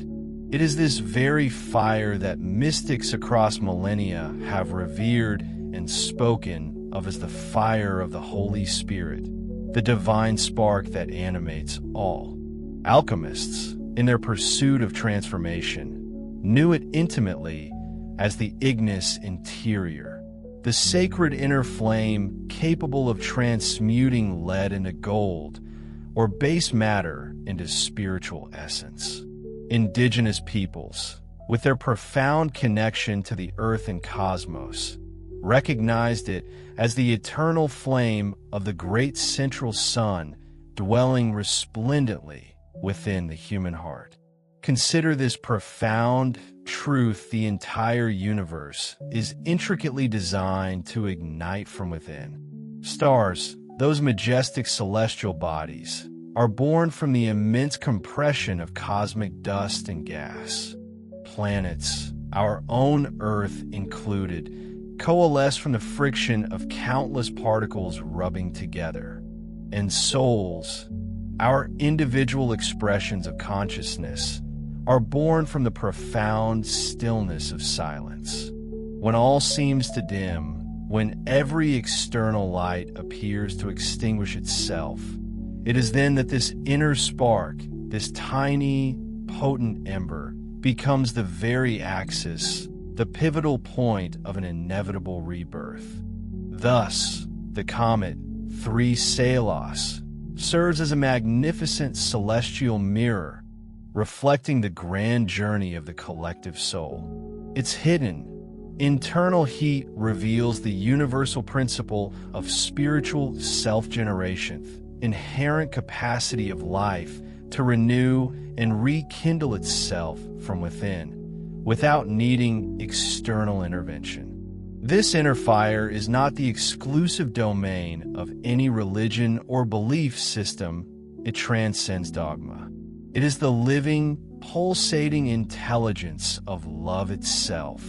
It is this very fire that mystics across millennia have revered and spoken of as the fire of the Holy Spirit, the divine spark that animates all. Alchemists, in their pursuit of transformation, knew it intimately as the ignis interior, the sacred inner flame capable of transmuting lead into gold or base matter into spiritual essence. Indigenous peoples, with their profound connection to the earth and cosmos, recognized it as the eternal flame of the great central sun dwelling resplendently within the human heart. Consider this profound truth: the entire universe is intricately designed to ignite from within. Stars, those majestic celestial bodies, are born from the immense compression of cosmic dust and gas. Planets, our own Earth included, coalesce from the friction of countless particles rubbing together. And souls, our individual expressions of consciousness, are born from the profound stillness of silence. When all seems to dim, when every external light appears to extinguish itself, it is then that this inner spark, this tiny, potent ember, becomes the very axis, the pivotal point of an inevitable rebirth. Thus, the comet 3 Salos serves as a magnificent celestial mirror, reflecting the grand journey of the collective soul. Its hidden, internal heat reveals the universal principle of spiritual self-generation, inherent capacity of life to renew and rekindle itself from within, without needing external intervention. This inner fire is not the exclusive domain of any religion or belief system. It transcends dogma. It is the living, pulsating intelligence of love itself,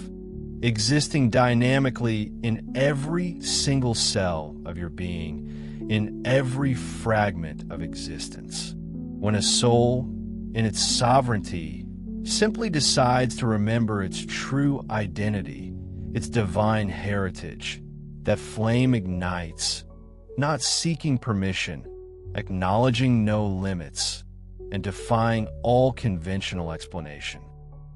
existing dynamically in every single cell of your being, in every fragment of existence. When a soul, in its sovereignty, simply decides to remember its true identity, its divine heritage, that flame ignites, not seeking permission, acknowledging no limits, and defying all conventional explanation.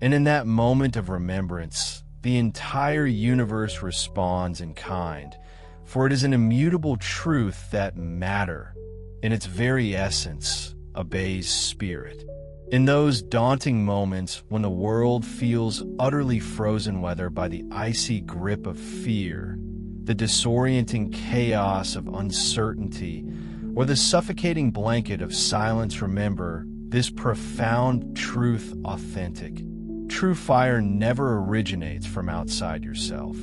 And in that moment of remembrance, the entire universe responds in kind, for it is an immutable truth that matter, in its very essence, obeys spirit. In those daunting moments when the world feels utterly frozen, whether by the icy grip of fear, the disorienting chaos of uncertainty, or the suffocating blanket of silence, remember this profound truth authentic. True fire never originates from outside yourself.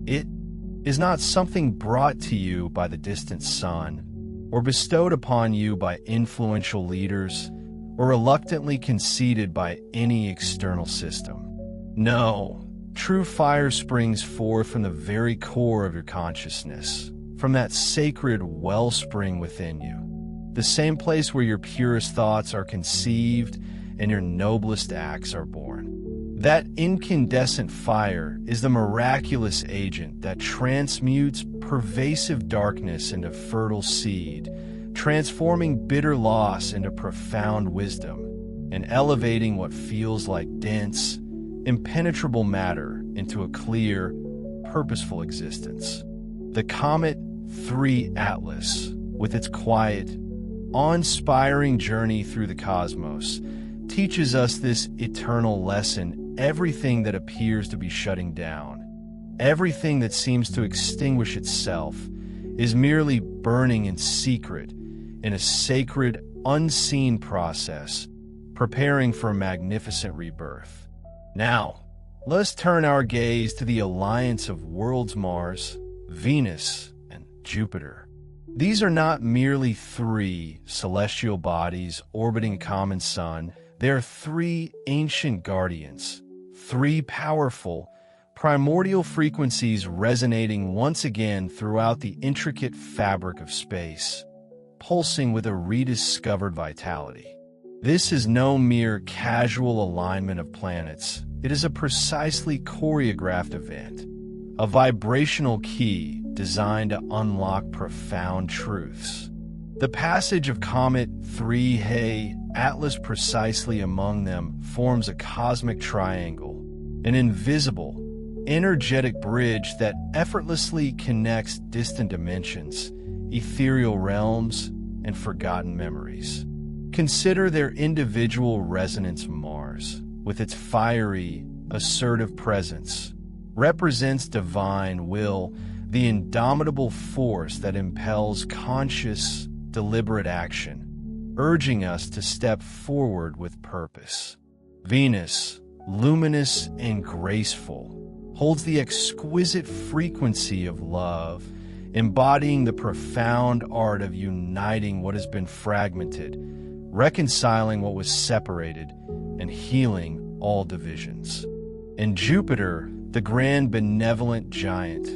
It is not something brought to you by the distant sun, or bestowed upon you by influential leaders, or reluctantly conceded by any external system. No, true fire springs forth from the very core of your consciousness, from that sacred wellspring within you. the same place where your purest thoughts are conceived and your noblest acts are born. That incandescent fire is the miraculous agent that transmutes pervasive darkness into fertile seed, transforming bitter loss into profound wisdom, and elevating what feels like dense, impenetrable matter into a clear, purposeful existence. The Comet 3 Atlas, with its quiet, awe-inspiring journey through the cosmos, teaches us this eternal lesson. Everything that appears to be shutting down, everything that seems to extinguish itself, is merely burning in secret in a sacred, unseen process, preparing for a magnificent rebirth. Now, let us turn our gaze to the alliance of worlds Mars, Venus, and Jupiter. These are not merely three celestial bodies orbiting a common sun. They are three ancient guardians, three powerful, primordial frequencies resonating once again throughout the intricate fabric of space, pulsing with a rediscovered vitality. This is no mere casual alignment of planets. It is a precisely choreographed event, a vibrational key designed to unlock profound truths. The passage of Comet 3 Atlas precisely among them forms a cosmic triangle, an invisible, energetic bridge that effortlessly connects distant dimensions, ethereal realms, and forgotten memories. Consider their individual resonance. Mars, with its fiery, assertive presence, represents divine will, the indomitable force that impels conscious, deliberate action, urging us to step forward with purpose. Venus, luminous and graceful, holds the exquisite frequency of love, embodying the profound art of uniting what has been fragmented, reconciling what was separated, and healing all divisions. And Jupiter, the grand benevolent giant,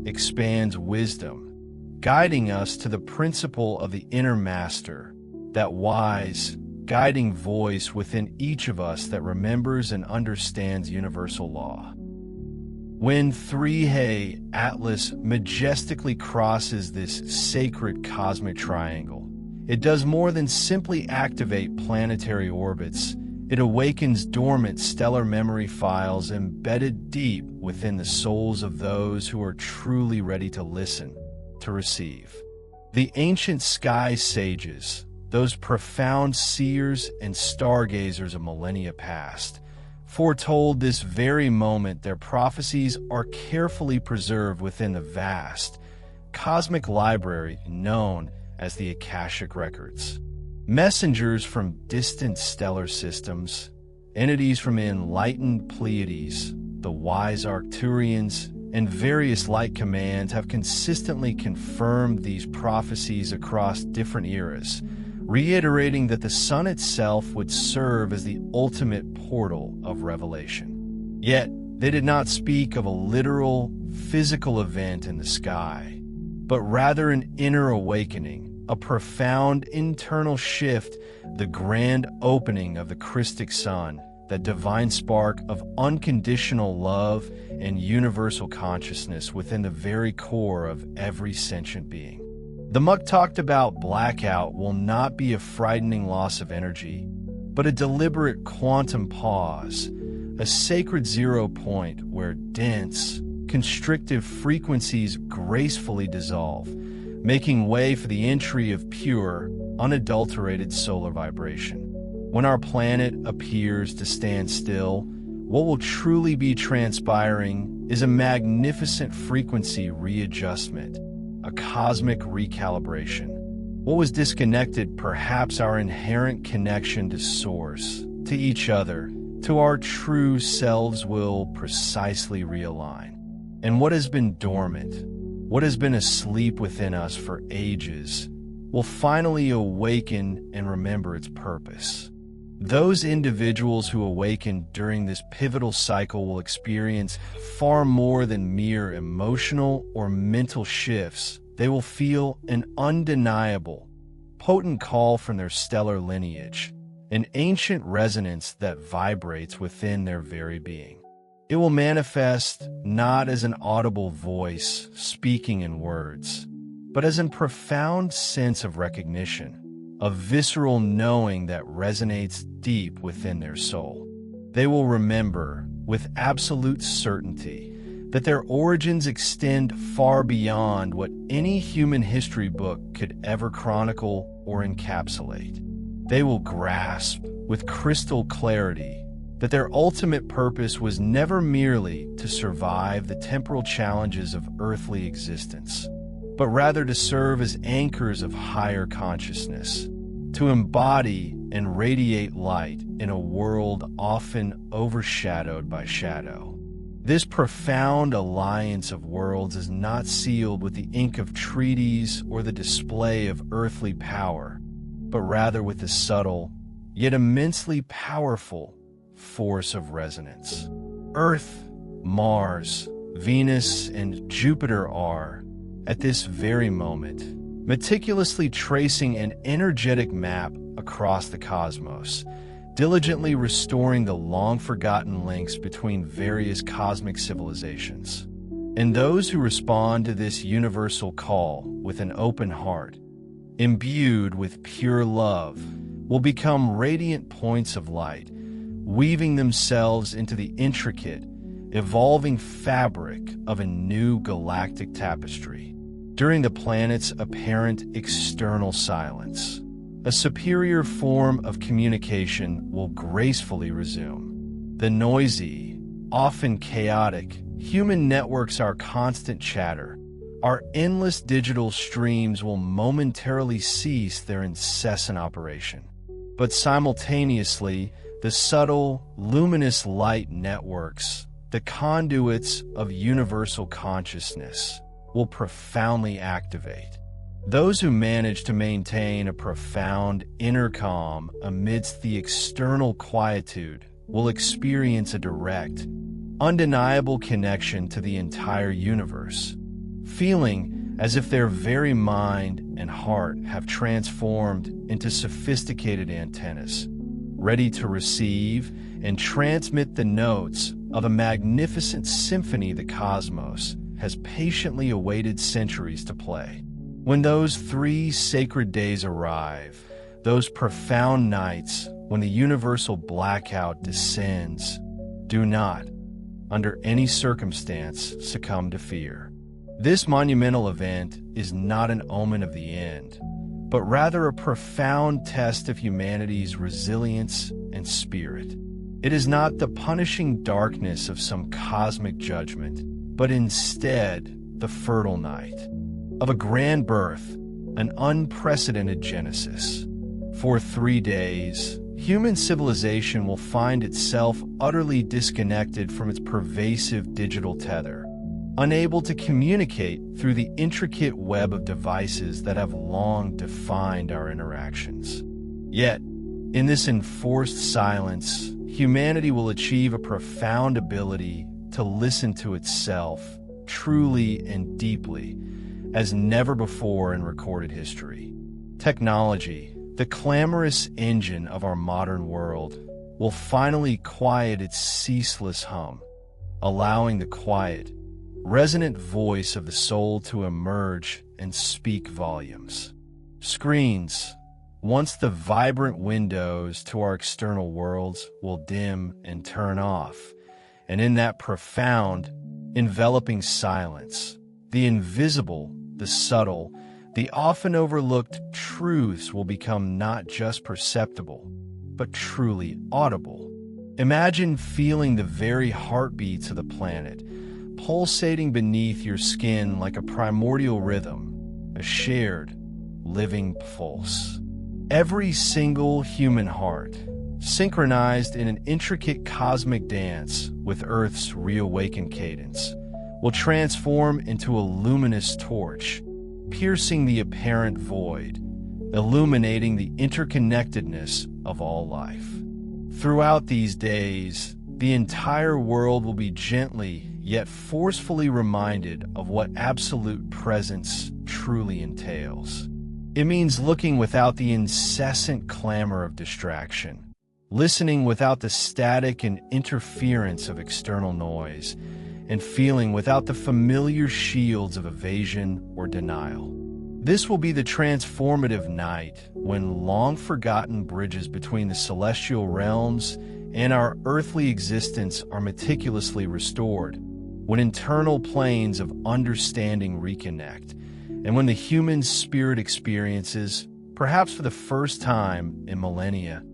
expands wisdom, guiding us to the principle of the inner master, that wise, guiding voice within each of us that remembers and understands universal law. When 3 Atlas majestically crosses this sacred cosmic triangle, it does more than simply activate planetary orbits. It awakens dormant stellar memory files embedded deep within the souls of those who are truly ready to listen, to receive. The ancient sky sages, those profound seers and stargazers of millennia past, foretold this very moment. Their prophecies are carefully preserved within the vast, cosmic library known as the Akashic Records. Messengers from distant stellar systems, entities from enlightened Pleiades, the wise Arcturians, and various light commands have consistently confirmed these prophecies across different eras, reiterating that the sun itself would serve as the ultimate portal of revelation. Yet, they did not speak of a literal, physical event in the sky, but rather an inner awakening, a profound internal shift, the grand opening of the Christic sun, that divine spark of unconditional love and universal consciousness within the very core of every sentient being. The Muck talked about blackout will not be a frightening loss of energy, but a deliberate quantum pause, a sacred zero point where dense, constrictive frequencies gracefully dissolve, making way for the entry of pure, unadulterated solar vibration. When our planet appears to stand still, what will truly be transpiring is a magnificent frequency readjustment, a cosmic recalibration. What was disconnected, perhaps our inherent connection to Source, to each other, to our true selves, will precisely realign. And what has been dormant, what has been asleep within us for ages, will finally awaken and remember its purpose. Those individuals who awaken during this pivotal cycle will experience far more than mere emotional or mental shifts. They will feel an undeniable, potent call from their stellar lineage, an ancient resonance that vibrates within their very being. It will manifest not as an audible voice speaking in words, but as a profound sense of recognition, a visceral knowing that resonates deep within their soul. They will remember, with absolute certainty, that their origins extend far beyond what any human history book could ever chronicle or encapsulate. They will grasp, with crystal clarity, that their ultimate purpose was never merely to survive the temporal challenges of earthly existence, but rather to serve as anchors of higher consciousness, to embody and radiate light in a world often overshadowed by shadow. This profound alliance of worlds is not sealed with the ink of treaties or the display of earthly power, but rather with the subtle, yet immensely powerful, force of resonance. Earth, Mars, Venus, and Jupiter are, at this very moment, meticulously tracing an energetic map across the cosmos, diligently restoring the long-forgotten links between various cosmic civilizations. And those who respond to this universal call with an open heart, imbued with pure love, will become radiant points of light, weaving themselves into the intricate, evolving fabric of a new galactic tapestry. During the planet's apparent external silence, a superior form of communication will gracefully resume. The noisy, often chaotic, human networks, our constant chatter, our endless digital streams will momentarily cease their incessant operation. But simultaneously, the subtle, luminous light networks, the conduits of universal consciousness, will profoundly activate. Those who manage to maintain a profound inner calm amidst the external quietude will experience a direct, undeniable connection to the entire universe, feeling as if their very mind and heart have transformed into sophisticated antennas, ready to receive and transmit the notes of a magnificent symphony the cosmos has patiently awaited centuries to play. When those 3 sacred days arrive, those profound nights when the universal blackout descends, do not, under any circumstance, succumb to fear. This monumental event is not an omen of the end, but rather a profound test of humanity's resilience and spirit. It is not the punishing darkness of some cosmic judgment, but instead the fertile night of a grand birth, an unprecedented genesis. For 3 days, human civilization will find itself utterly disconnected from its pervasive digital tether, unable to communicate through the intricate web of devices that have long defined our interactions. Yet, in this enforced silence, humanity will achieve a profound ability to listen to itself truly and deeply, as never before in recorded history. Technology, the clamorous engine of our modern world, will finally quiet its ceaseless hum, allowing the quiet, resonant voice of the soul to emerge and speak volumes. Screens, once the vibrant windows to our external worlds, will dim and turn off, and in that profound, enveloping silence, the invisible, the subtle, the often overlooked truths will become not just perceptible, but truly audible. Imagine feeling the very heartbeats of the planet, pulsating beneath your skin like a primordial rhythm, a shared, living pulse. Every single human heart, synchronized in an intricate cosmic dance with Earth's reawakened cadence, will transform into a luminous torch, piercing the apparent void, illuminating the interconnectedness of all life. Throughout these days, the entire world will be gently yet forcefully reminded of what absolute presence truly entails. It means looking without the incessant clamor of distraction, listening without the static and interference of external noise, and feeling without the familiar shields of evasion or denial. This will be the transformative night when long-forgotten bridges between the celestial realms and our earthly existence are meticulously restored, when internal planes of understanding reconnect, and when the human spirit experiences, perhaps for the first time in millennia,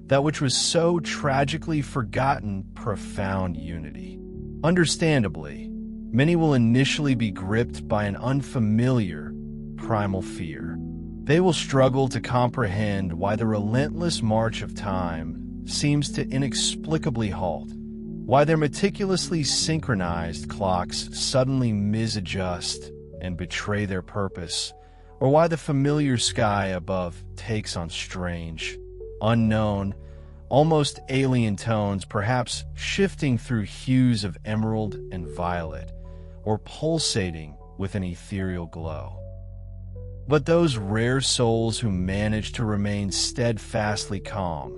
that which was so tragically forgotten, profound unity. Understandably, many will initially be gripped by an unfamiliar, primal fear. They will struggle to comprehend why the relentless march of time seems to inexplicably halt, why their meticulously synchronized clocks suddenly misadjust and betray their purpose, or why the familiar sky above takes on strange, unknown, almost alien tones, perhaps shifting through hues of emerald and violet, or pulsating with an ethereal glow. But those rare souls who manage to remain steadfastly calm,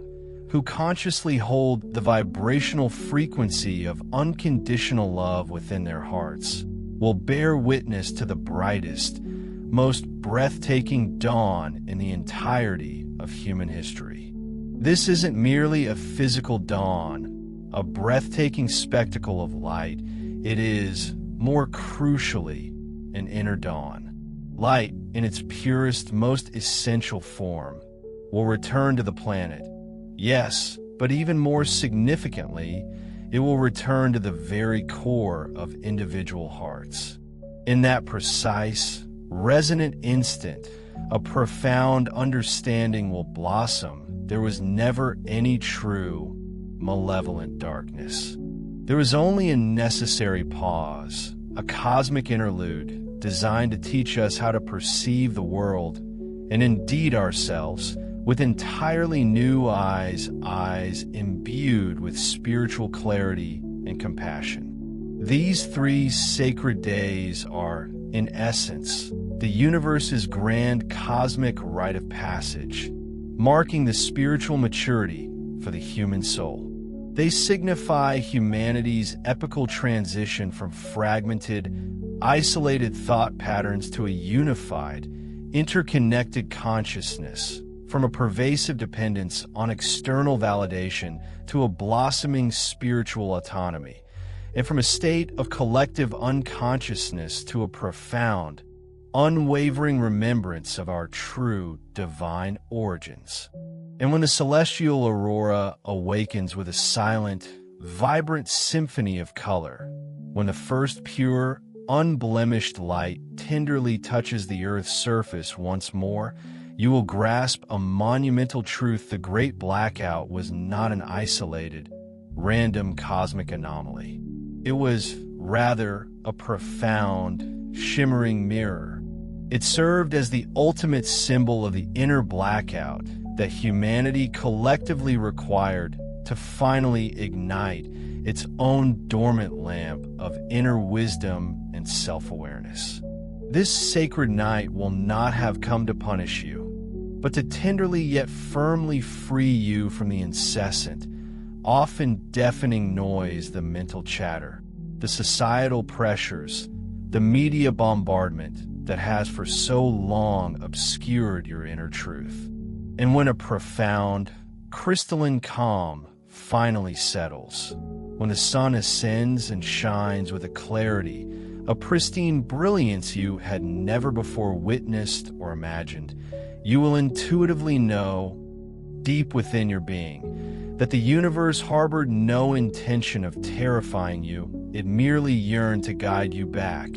who consciously hold the vibrational frequency of unconditional love within their hearts, will bear witness to the brightest, most breathtaking dawn in the entirety of human history. This isn't merely a physical dawn, a breathtaking spectacle of light. It is, more crucially, an inner dawn. Light, in its purest, most essential form, will return to the planet. Yes, but even more significantly, it will return to the very core of individual hearts. In that precise, resonant instant, a profound understanding will blossom. There was never any true, malevolent darkness. There was only a necessary pause, a cosmic interlude designed to teach us how to perceive the world, and indeed ourselves, with entirely new eyes imbued with spiritual clarity and compassion. These 3 sacred days are, in essence, the universe's grand cosmic rite of passage, marking the spiritual maturity for the human soul. They signify humanity's epical transition from fragmented, isolated thought patterns to a unified, interconnected consciousness, from a pervasive dependence on external validation to a blossoming spiritual autonomy, and from a state of collective unconsciousness to a profound, unwavering remembrance of our true divine origins. And when the celestial aurora awakens with a silent, vibrant symphony of color, when the first pure, unblemished light tenderly touches the Earth's surface once more, you will grasp a monumental truth: the great blackout was not an isolated, random cosmic anomaly. It was, rather, a profound, shimmering mirror. It served as the ultimate symbol of the inner blackout that humanity collectively required to finally ignite its own dormant lamp of inner wisdom and self-awareness. This sacred night will not have come to punish you, but to tenderly yet firmly free you from the incessant, often deafening noise, the mental chatter, the societal pressures, the media bombardment that has for so long obscured your inner truth. And when a profound, crystalline calm finally settles, when the sun ascends and shines with a clarity, a pristine brilliance you had never before witnessed or imagined, you will intuitively know, deep within your being, that the universe harbored no intention of terrifying you. It merely yearned to guide you back,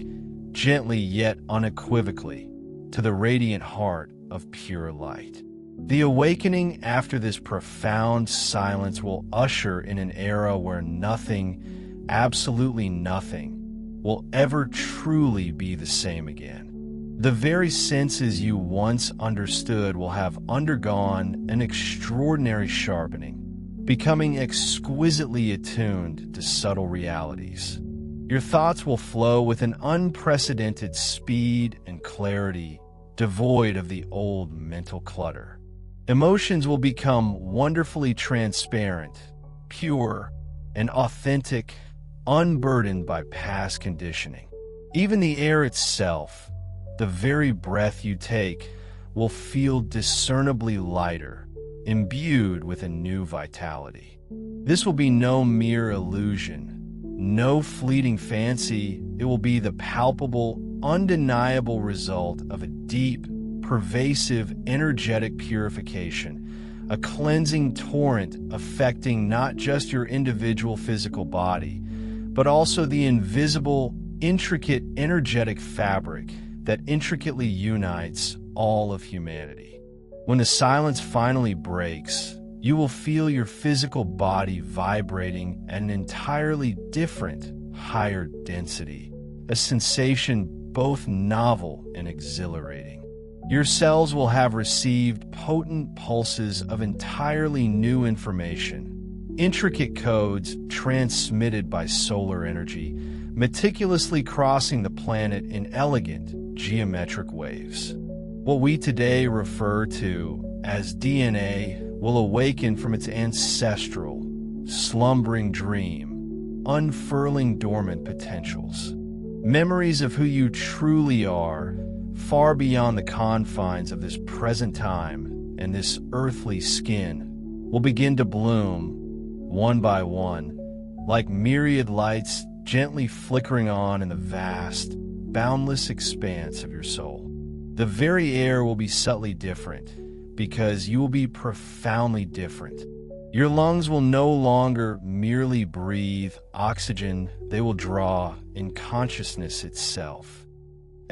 gently yet unequivocally, to the radiant heart of pure light. The awakening after this profound silence will usher in an era where nothing, absolutely nothing, will ever truly be the same again. The very senses you once understood will have undergone an extraordinary sharpening, becoming exquisitely attuned to subtle realities. Your thoughts will flow with an unprecedented speed and clarity, devoid of the old mental clutter. Emotions will become wonderfully transparent, pure, and authentic, unburdened by past conditioning. Even the air itself, the very breath you take, will feel discernibly lighter, imbued with a new vitality. This will be no mere illusion, no fleeting fancy. It will be the palpable, undeniable result of a deep, pervasive, energetic purification, a cleansing torrent affecting not just your individual physical body, but also the invisible, intricate, energetic fabric that intricately unites all of humanity. When the silence finally breaks, you will feel your physical body vibrating at an entirely different, higher density, a sensation both novel and exhilarating. Your cells will have received potent pulses of entirely new information, intricate codes transmitted by solar energy, meticulously crossing the planet in elegant, geometric waves. What we today refer to as DNA will awaken from its ancestral, slumbering dream, unfurling dormant potentials. Memories of who you truly are, far beyond the confines of this present time and this earthly skin, will begin to bloom, one by one, like myriad lights gently flickering on in the vast, boundless expanse of your soul. The very air will be subtly different, because you will be profoundly different. Your lungs will no longer merely breathe oxygen, they will draw in consciousness itself.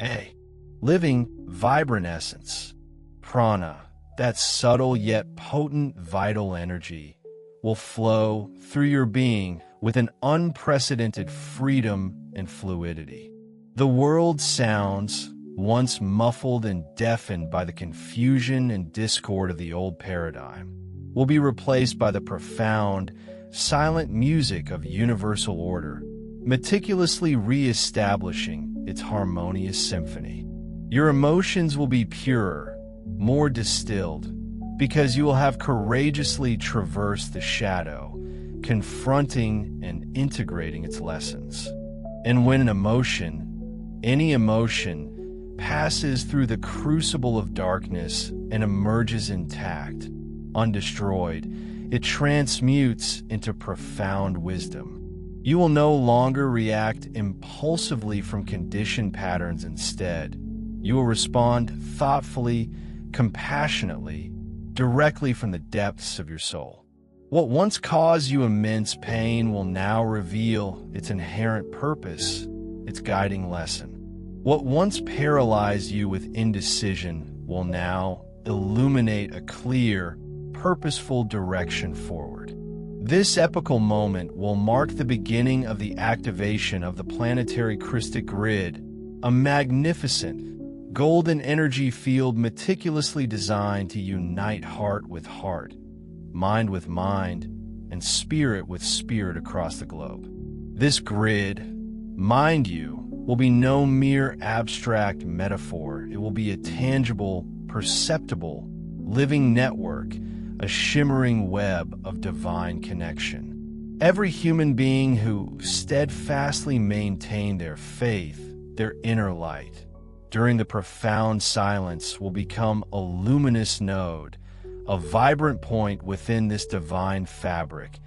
A living, vibrant essence, prana, that subtle yet potent vital energy, will flow through your being with an unprecedented freedom and fluidity. The world's sounds, once muffled and deafened by the confusion and discord of the old paradigm, will be replaced by the profound, silent music of universal order, meticulously re-establishing its harmonious symphony. Your emotions will be purer, more distilled, because you will have courageously traversed the shadow, confronting and integrating its lessons. And when an emotion, any emotion, passes through the crucible of darkness and emerges intact, undestroyed, it transmutes into profound wisdom. You will no longer react impulsively from conditioned patterns. Instead, you will respond thoughtfully, compassionately, directly from the depths of your soul. What once caused you immense pain will now reveal its inherent purpose, its guiding lesson. What once paralyzed you with indecision will now illuminate a clear, purposeful direction forward. This epical moment will mark the beginning of the activation of the planetary crystic grid, a magnificent, golden energy field meticulously designed to unite heart with heart, mind with mind, and spirit with spirit across the globe. This grid, mind you, will be no mere abstract metaphor. It will be a tangible, perceptible, living network, a shimmering web of divine connection. Every human being who steadfastly maintained their faith, their inner light, during the profound silence will become a luminous node, a vibrant point within this divine fabric,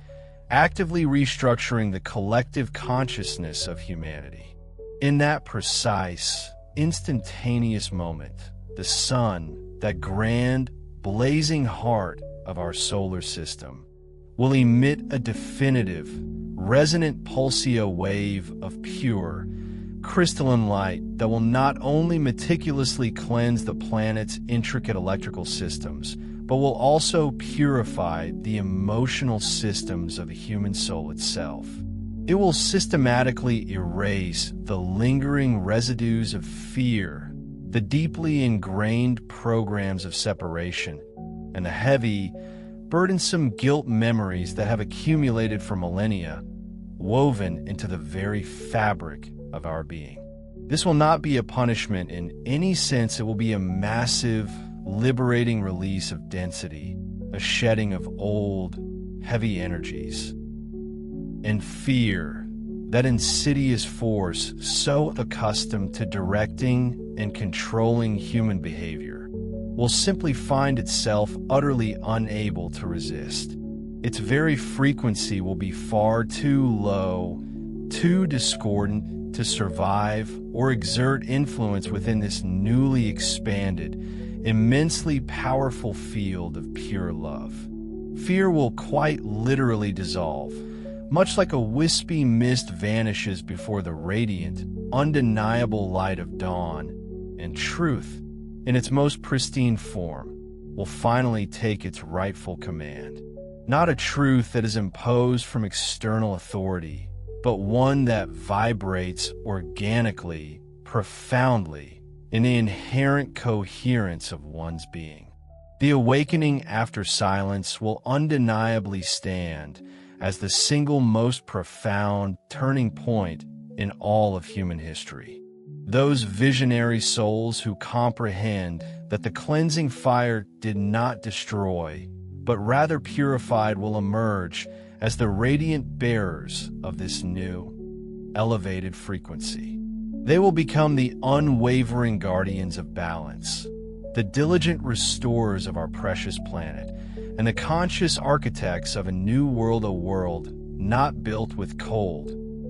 actively restructuring the collective consciousness of humanity. In that precise, instantaneous moment, the sun, that grand, blazing heart of our solar system, will emit a definitive, resonant pulsio wave of pure, crystalline light that will not only meticulously cleanse the planet's intricate electrical systems, but will also purify the emotional systems of the human soul itself. It will systematically erase the lingering residues of fear, the deeply ingrained programs of separation, and the heavy, burdensome guilt memories that have accumulated for millennia, woven into the very fabric of our being. This will not be a punishment in any sense. It will be a massive, liberating release of density, a shedding of old, heavy energies. And fear, that insidious force so accustomed to directing and controlling human behavior, will simply find itself utterly unable to resist. Its very frequency will be far too low, too discordant to survive or exert influence within this newly expanded, immensely powerful field of pure love. Fear will quite literally dissolve, much like a wispy mist vanishes before the radiant, undeniable light of dawn, and truth, in its most pristine form, will finally take its rightful command. Not a truth that is imposed from external authority, but one that vibrates organically, profoundly, in the inherent coherence of one's being. The awakening after silence will undeniably stand as the single most profound turning point in all of human history. Those visionary souls who comprehend that the cleansing fire did not destroy, but rather purified, will emerge as the radiant bearers of this new, elevated frequency. They will become the unwavering guardians of balance, the diligent restorers of our precious planet, and the conscious architects of a new world, a world not built with cold,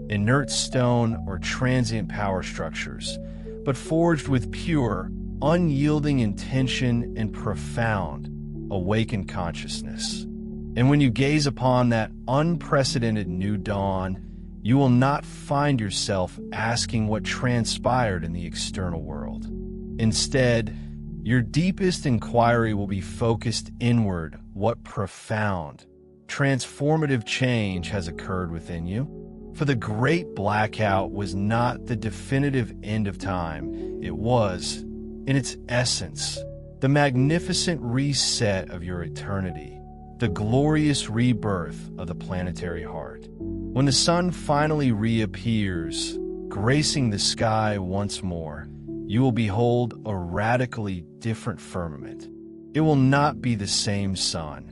inert stone or transient power structures, but forged with pure, unyielding intention and profound, awakened consciousness. And when you gaze upon that unprecedented new dawn, you will not find yourself asking what transpired in the external world. Instead, your deepest inquiry will be focused inward. What profound, transformative change has occurred within you? For the great blackout was not the definitive end of time. It was, in its essence, the magnificent reset of your eternity, the glorious rebirth of the planetary heart. When the sun finally reappears, gracing the sky once more, you will behold a radically different firmament. It will not be the same sun.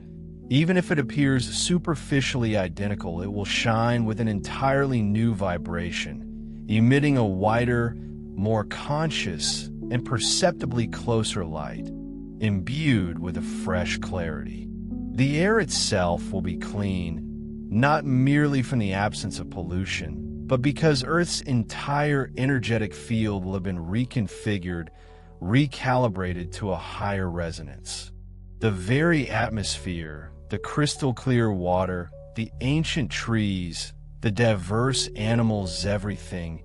Even if it appears superficially identical, it will shine with an entirely new vibration, emitting a wider, more conscious, and perceptibly closer light, imbued with a fresh clarity. The air itself will be clean, not merely from the absence of pollution, but because Earth's entire energetic field will have been reconfigured, recalibrated to a higher resonance. The very atmosphere, the crystal clear water, the ancient trees, the diverse animals, everything,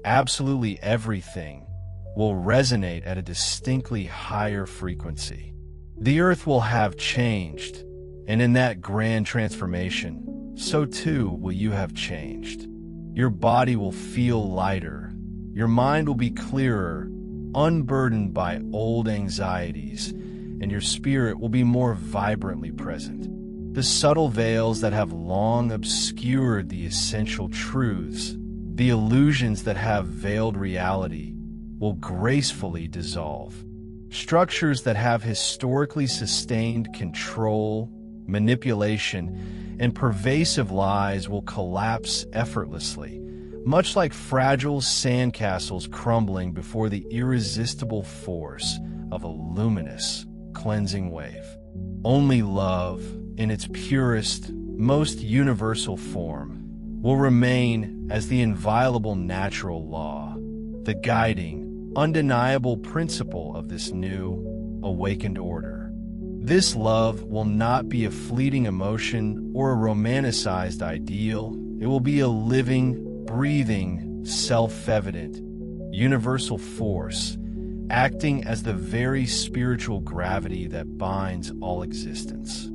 absolutely everything, will resonate at a distinctly higher frequency. The Earth will have changed, and in that grand transformation, so too will you have changed. Your body will feel lighter, your mind will be clearer, unburdened by old anxieties, and your spirit will be more vibrantly present. The subtle veils that have long obscured the essential truths, the illusions that have veiled reality, will gracefully dissolve. Structures that have historically sustained control, manipulation, and pervasive lies will collapse effortlessly, much like fragile sandcastles crumbling before the irresistible force of a luminous, cleansing wave. Only love, in its purest, most universal form, will remain as the inviolable natural law, the guiding, undeniable principle of this new, awakened order. This love will not be a fleeting emotion or a romanticized ideal. It will be a living, breathing, self-evident, universal force, acting as the very spiritual gravity that binds all existence.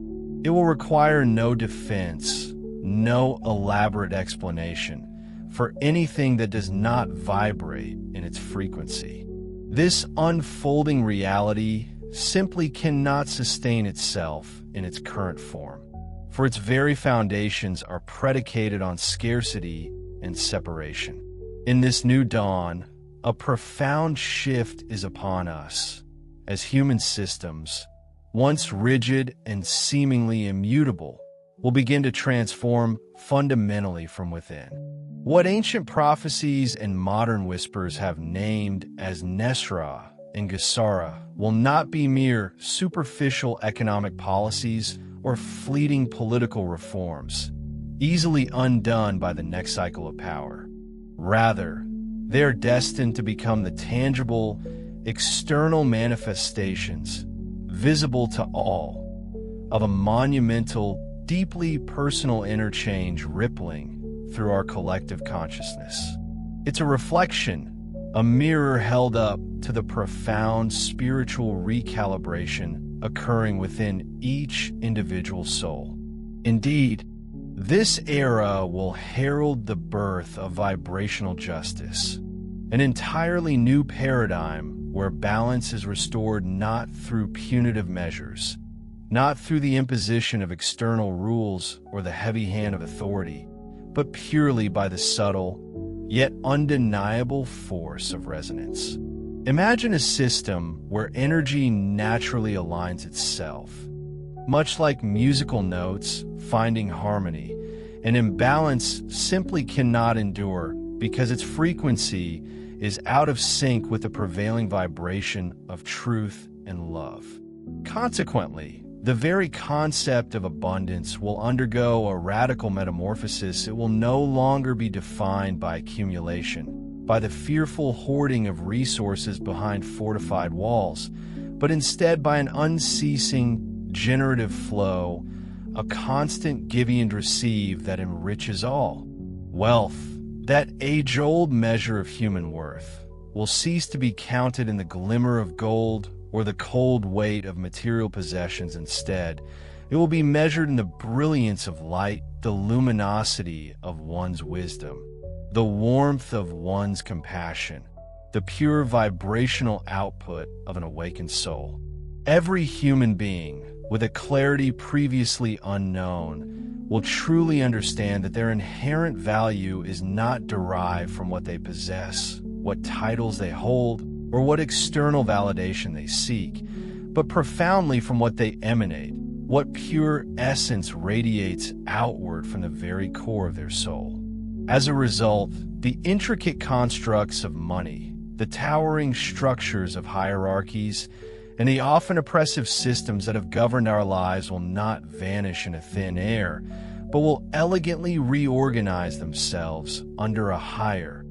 It will require no defense, no elaborate explanation for anything that does not vibrate in its frequency. This unfolding reality simply cannot sustain itself in its current form, for its very foundations are predicated on scarcity and separation. In this new dawn, a profound shift is upon us, as human systems, once rigid and seemingly immutable, will begin to transform fundamentally from within. What ancient prophecies and modern whispers have named as Nesra and Gesara will not be mere superficial economic policies or fleeting political reforms, easily undone by the next cycle of power. Rather, they are destined to become the tangible, external manifestations, visible to all, of a monumental, deeply personal interchange rippling through our collective consciousness. It's a reflection, a mirror held up to the profound spiritual recalibration occurring within each individual soul. Indeed, this era will herald the birth of vibrational justice, an entirely new paradigm where balance is restored not through punitive measures, not through the imposition of external rules or the heavy hand of authority, but purely by the subtle, yet undeniable force of resonance. Imagine a system where energy naturally aligns itself. Much like musical notes finding harmony, an imbalance simply cannot endure because its frequency is out of sync with the prevailing vibration of truth and love. Consequently, the very concept of abundance will undergo a radical metamorphosis. It will no longer be defined by accumulation, by the fearful hoarding of resources behind fortified walls, but instead by an unceasing, generative flow, a constant giving and receive that enriches all. Wealth, that age-old measure of human worth, will cease to be counted in the glimmer of gold or the cold weight of material possessions. Instead, it will be measured in the brilliance of light, the luminosity of one's wisdom, the warmth of one's compassion, the pure vibrational output of an awakened soul. Every human being, with a clarity previously unknown, will truly understand that their inherent value is not derived from what they possess, what titles they hold, or what external validation they seek, but profoundly from what they emanate, what pure essence radiates outward from the very core of their soul. As a result, the intricate constructs of money, the towering structures of hierarchies, and the often oppressive systems that have governed our lives will not vanish into thin air, but will elegantly reorganize themselves under a higher,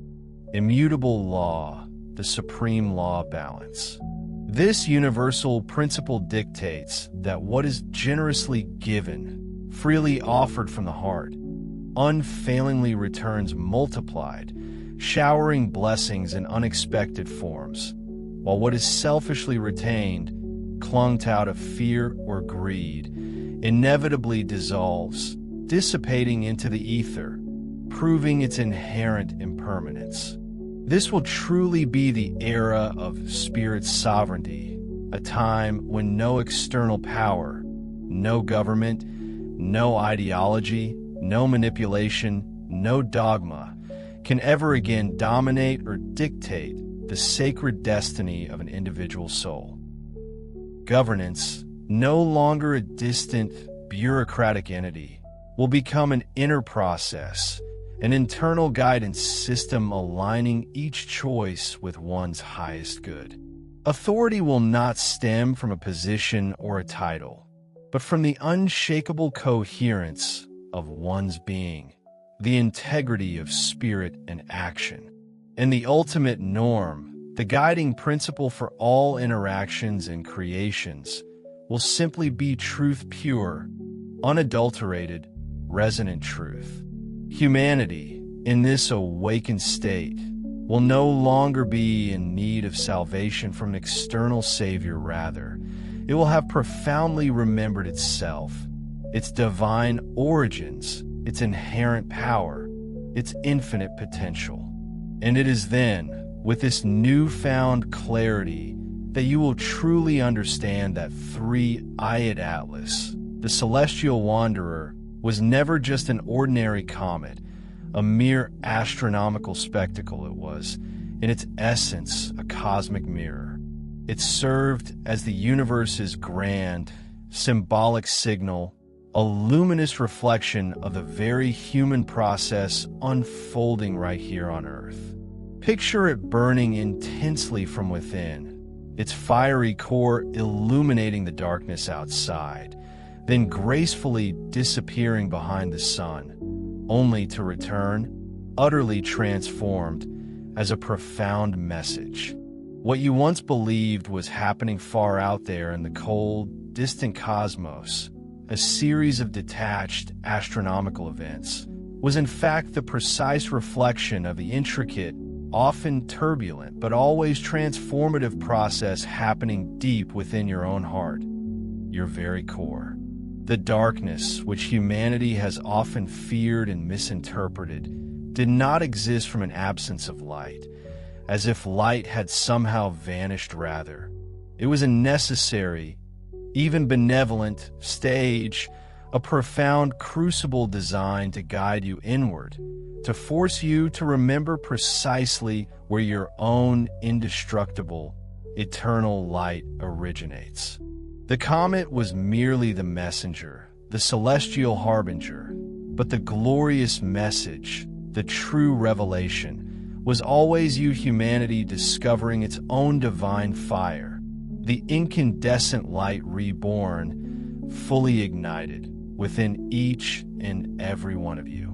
immutable law, the supreme law of balance. This universal principle dictates that what is generously given, freely offered from the heart, unfailingly returns multiplied, showering blessings in unexpected forms, while what is selfishly retained, clung out of fear or greed, inevitably dissolves, dissipating into the ether, proving its inherent impermanence. This will truly be the era of spirit sovereignty, a time when no external power, no government, no ideology, no manipulation, no dogma can ever again dominate or dictate the sacred destiny of an individual soul. Governance, no longer a distant, bureaucratic entity, will become an inner process, an internal guidance system aligning each choice with one's highest good. Authority will not stem from a position or a title, but from the unshakable coherence of one's being, the integrity of spirit and action, and the ultimate norm, the guiding principle for all interactions and creations, will simply be truth pure, unadulterated, resonant truth. Humanity, in this awakened state, will no longer be in need of salvation from an external savior. Rather, it will have profoundly remembered itself, its divine origins, its inherent power, its infinite potential. And it is then, with this newfound clarity, that you will truly understand that Three-Eyed Atlas, the celestial wanderer, was never just an ordinary comet, a mere astronomical spectacle. It was, in its essence a cosmic mirror. It served as the universe's grand, symbolic signal, a luminous reflection of the very human process unfolding right here on Earth. Picture it burning intensely from within, its fiery core illuminating the darkness outside, then gracefully disappearing behind the sun, only to return, utterly transformed, as a profound message. What you once believed was happening far out there in the cold, distant cosmos, a series of detached astronomical events, was in fact the precise reflection of the intricate, often turbulent, but always transformative process happening deep within your own heart, your very core. The darkness, which humanity has often feared and misinterpreted, did not exist from an absence of light, as if light had somehow vanished. Rather, it was a necessary, even benevolent, stage, a profound crucible designed to guide you inward, to force you to remember precisely where your own indestructible, eternal light originates. The comet was merely the messenger, the celestial harbinger, but the glorious message, the true revelation, was always you, humanity, discovering its own divine fire, the incandescent light reborn, fully ignited within each and every one of you.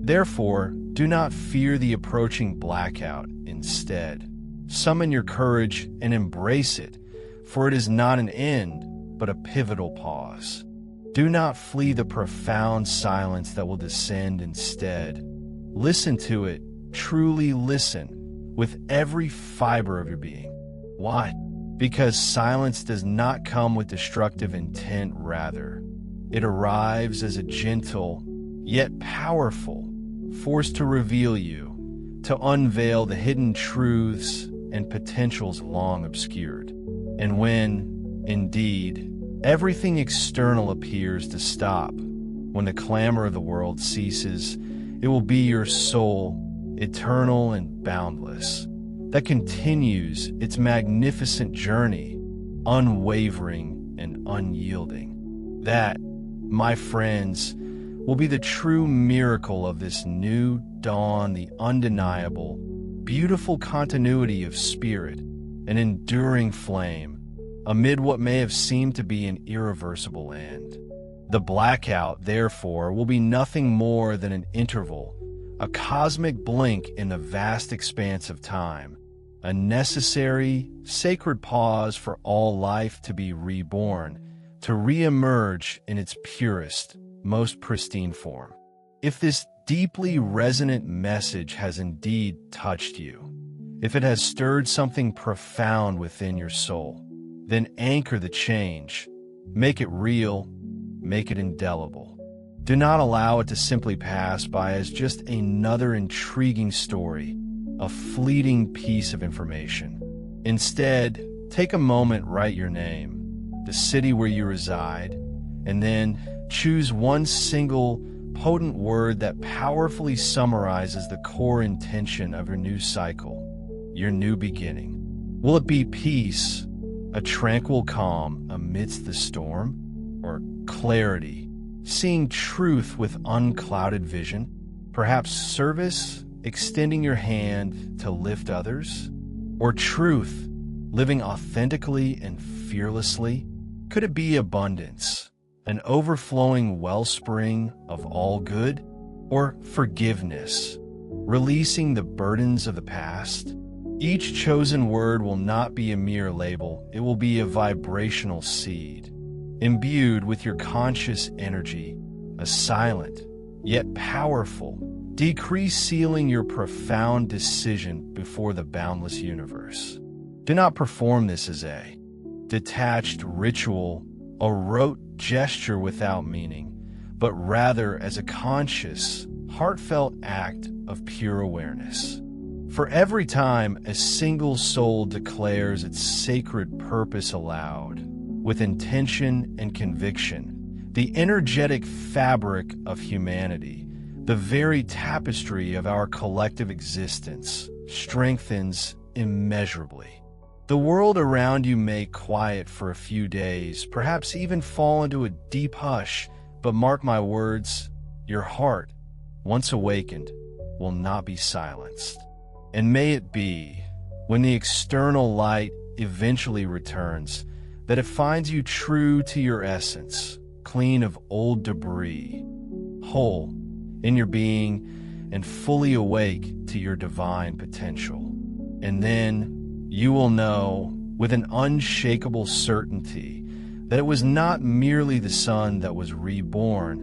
Therefore, do not fear the approaching blackout. Instead, summon your courage and embrace it, for it is not an end, but a pivotal pause. Do not flee the profound silence that will descend instead. Listen to it, truly listen, with every fiber of your being. Why? Because silence does not come with destructive intent, rather. It arrives as a gentle, yet powerful, force to reveal you, to unveil the hidden truths and potentials long obscured. And when, indeed, everything external appears to stop, when the clamor of the world ceases, it will be your soul, eternal and boundless, that continues its magnificent journey, unwavering and unyielding. That, my friends, will be the true miracle of this new dawn, the undeniable, beautiful continuity of spirit, an enduring flame, amid what may have seemed to be an irreversible end. The blackout, therefore, will be nothing more than an interval, a cosmic blink in the vast expanse of time, a necessary, sacred pause for all life to be reborn, to re-emerge in its purest, most pristine form. If this deeply resonant message has indeed touched you, if it has stirred something profound within your soul, then anchor the change, make it real, make it indelible. Do not allow it to simply pass by as just another intriguing story, a fleeting piece of information. Instead, take a moment, write your name, the city where you reside, and then choose one single, potent word that powerfully summarizes the core intention of your new cycle, your new beginning. Will it be peace, a tranquil calm amidst the storm? Or clarity, seeing truth with unclouded vision? Perhaps service, extending your hand to lift others? Or truth, living authentically and fearlessly? Could it be abundance, an overflowing wellspring of all good? Or forgiveness, releasing the burdens of the past? Each chosen word will not be a mere label, it will be a vibrational seed, imbued with your conscious energy, a silent, yet powerful, decree sealing your profound decision before the boundless universe. Do not perform this as a detached ritual, a rote gesture without meaning, but rather as a conscious, heartfelt act of pure awareness. For every time a single soul declares its sacred purpose aloud, with intention and conviction, the energetic fabric of humanity, the very tapestry of our collective existence, strengthens immeasurably. The world around you may quiet for a few days, perhaps even fall into a deep hush, but mark my words, your heart, once awakened, will not be silenced. And may it be, when the external light eventually returns, that it finds you true to your essence, clean of old debris, whole in your being, and fully awake to your divine potential. And then you will know with an unshakable certainty that it was not merely the sun that was reborn,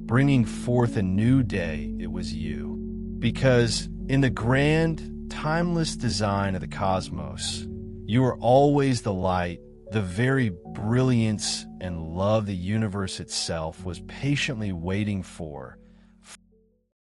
bringing forth a new day. It was you. Because in the grand, timeless design of the cosmos, you are always the light, the very brilliance and love the universe itself was patiently waiting for